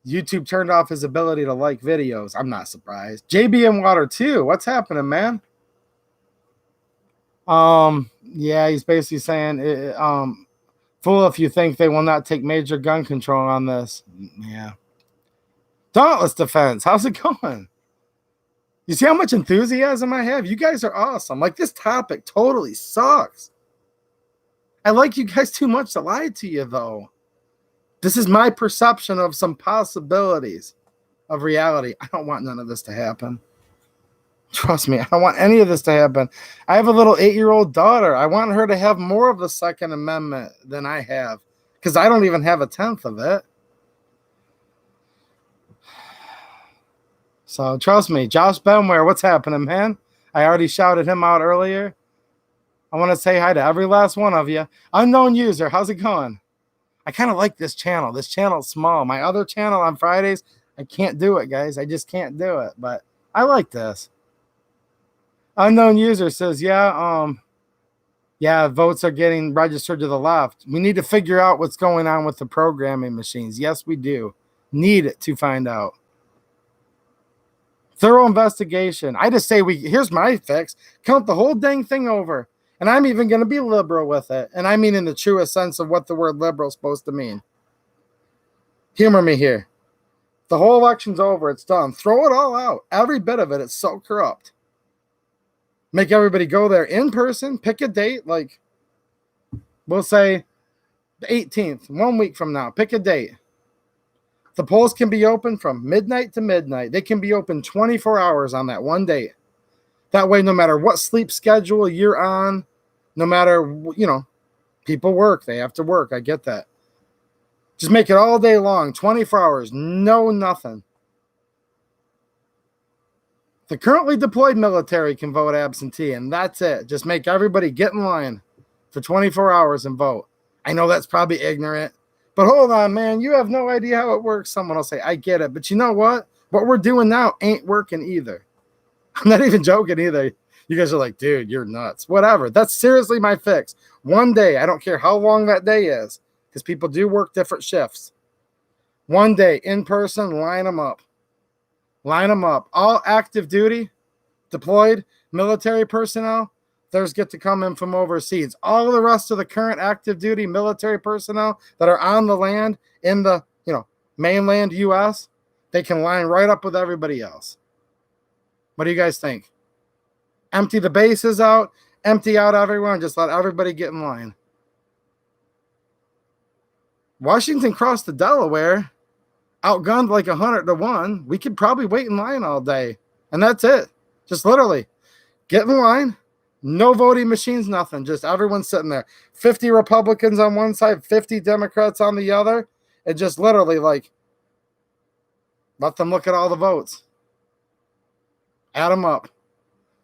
YouTube turned off his ability to like videos. I'm not surprised. JB and Water 2. What's happening, man? Yeah, he's basically saying, fool if you think they will not take major gun control on this. Yeah. Dauntless Defense. How's it going? You see how much enthusiasm I have? You guys are awesome. Like, this topic totally sucks. I like you guys too much to lie to you, though. This is my perception of some possibilities of reality. I don't want none of this to happen. Trust me, I don't want any of this to happen. I have a little 8-year-old daughter. I want her to have more of the Second Amendment than I have, because I don't even have a tenth of it. So trust me, Josh Benware, what's happening, man? I already shouted him out earlier. I want to say hi to every last one of you. Unknown user, how's it going? I kind of like this channel. This channel's small. My other channel on Fridays, I can't do it, guys. I just can't do it. But I like this. Unknown user says, yeah, votes are getting registered to the left. We need to figure out what's going on with the programming machines. Yes, we do. Need it to find out. Thorough investigation. I just say here's my fix. Count the whole dang thing over. And I'm even going to be liberal with it. And I mean in the truest sense of what the word liberal is supposed to mean. Humor me here. The whole election's over. It's done. Throw it all out. Every bit of it. It's so corrupt. Make everybody go there in person. Pick a date. Like, we'll say the 18th, 1 week from now. Pick a date. The polls can be open from midnight to midnight. They can be open 24 hours on that one date. That way, no matter what sleep schedule you're on, no matter, people work. They have to work. I get that. Just make it all day long, 24 hours, no nothing. The currently deployed military can vote absentee, and that's it. Just make everybody get in line for 24 hours and vote. I know that's probably ignorant, but hold on, man. You have no idea how it works. Someone will say, I get it. But you know what? What we're doing now ain't working either. I'm not even joking either. You guys are like, dude, you're nuts. Whatever. That's seriously my fix. One day, I don't care how long that day is, because people do work different shifts. One day, in person, line them up. Line them up. All active duty, deployed military personnel, theirs get to come in from overseas. All of the rest of the current active duty military personnel that are on the land in the, mainland U.S., they can line right up with everybody else. What do you guys think? Empty the bases out, empty out everyone, just let everybody get in line. Washington crossed the Delaware, outgunned like 100-1. We could probably wait in line all day. And that's it. Just literally get in line. No voting machines, nothing. Just everyone sitting there. 50 Republicans on one side, 50 Democrats on the other. And just literally let them look at all the votes. Add them up.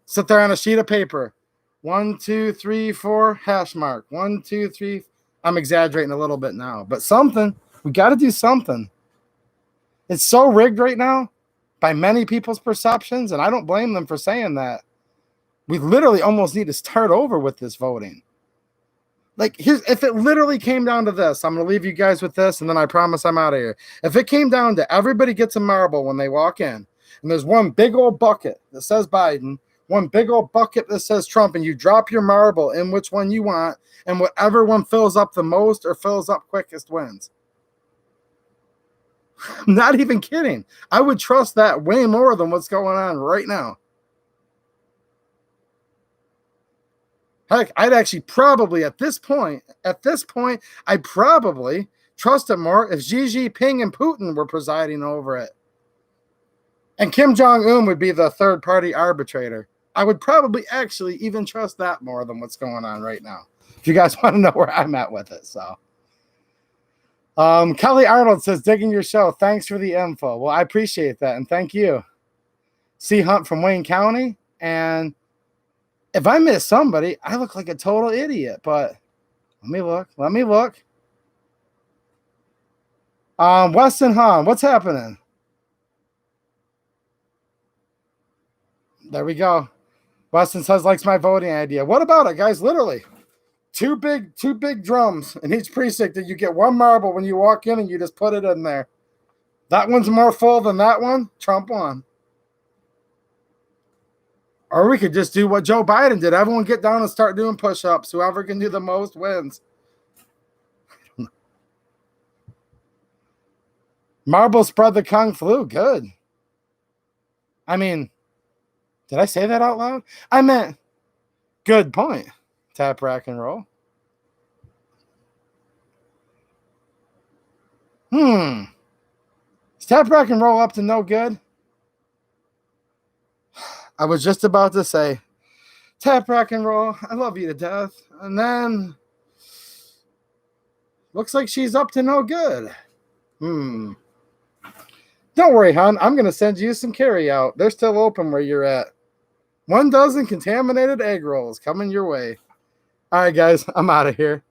Sit there on a sheet of paper. 1, 2, 3, 4, hash mark. 1, 2, 3. I'm exaggerating a little bit now, but something. We got to do something. It's so rigged right now by many people's perceptions, and I don't blame them for saying that. We literally almost need to start over with this voting. If it literally came down to this, I'm going to leave you guys with this, and then I promise I'm out of here. If it came down to everybody gets a marble when they walk in, and there's one big old bucket that says Biden, one big old bucket that says Trump, and you drop your marble in which one you want, and whatever one fills up the most or fills up quickest wins. I'm not even kidding. I would trust that way more than what's going on right now. Heck, I'd actually probably at this point, I'd probably trust it more if Xi Jinping and Putin were presiding over it. And Kim Jong-un would be the third-party arbitrator. I would probably actually even trust that more than what's going on right now. If you guys want to know where I'm at with it, so. Kelly Arnold says, digging your show. Thanks for the info. Well, I appreciate that, and thank you. C. Hunt from Wayne County. And if I miss somebody, I look like a total idiot, but let me look. Weston Hahn, what's happening? There we go. Weston says, likes my voting idea. What about it, guys? Literally. Two big drums in each precinct, and you get one marble when you walk in, and you just put it in there. That one's more full than that one. Trump won. Or we could just do what Joe Biden did. Everyone get down and start doing push-ups. Whoever can do the most wins. Marble spread the Kung flu. Good. I mean, did I say that out loud? I meant, good point. Tap, rack, and roll. Is tap, rack, and roll up to no good? I was just about to say, tap, rack, and roll. I love you to death. And then, looks like she's up to no good. Don't worry, hon. I'm going to send you some carry out. They're still open where you're at. 1 dozen contaminated egg rolls coming your way. All right, guys. I'm out of here.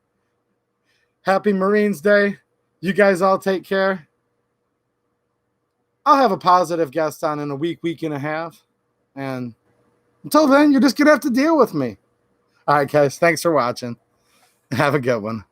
Happy Marines Day. You guys all take care. I'll have a positive guest on in a week and a half. And until then, you're just going to have to deal with me. All right, guys. Thanks for watching. Have a good one.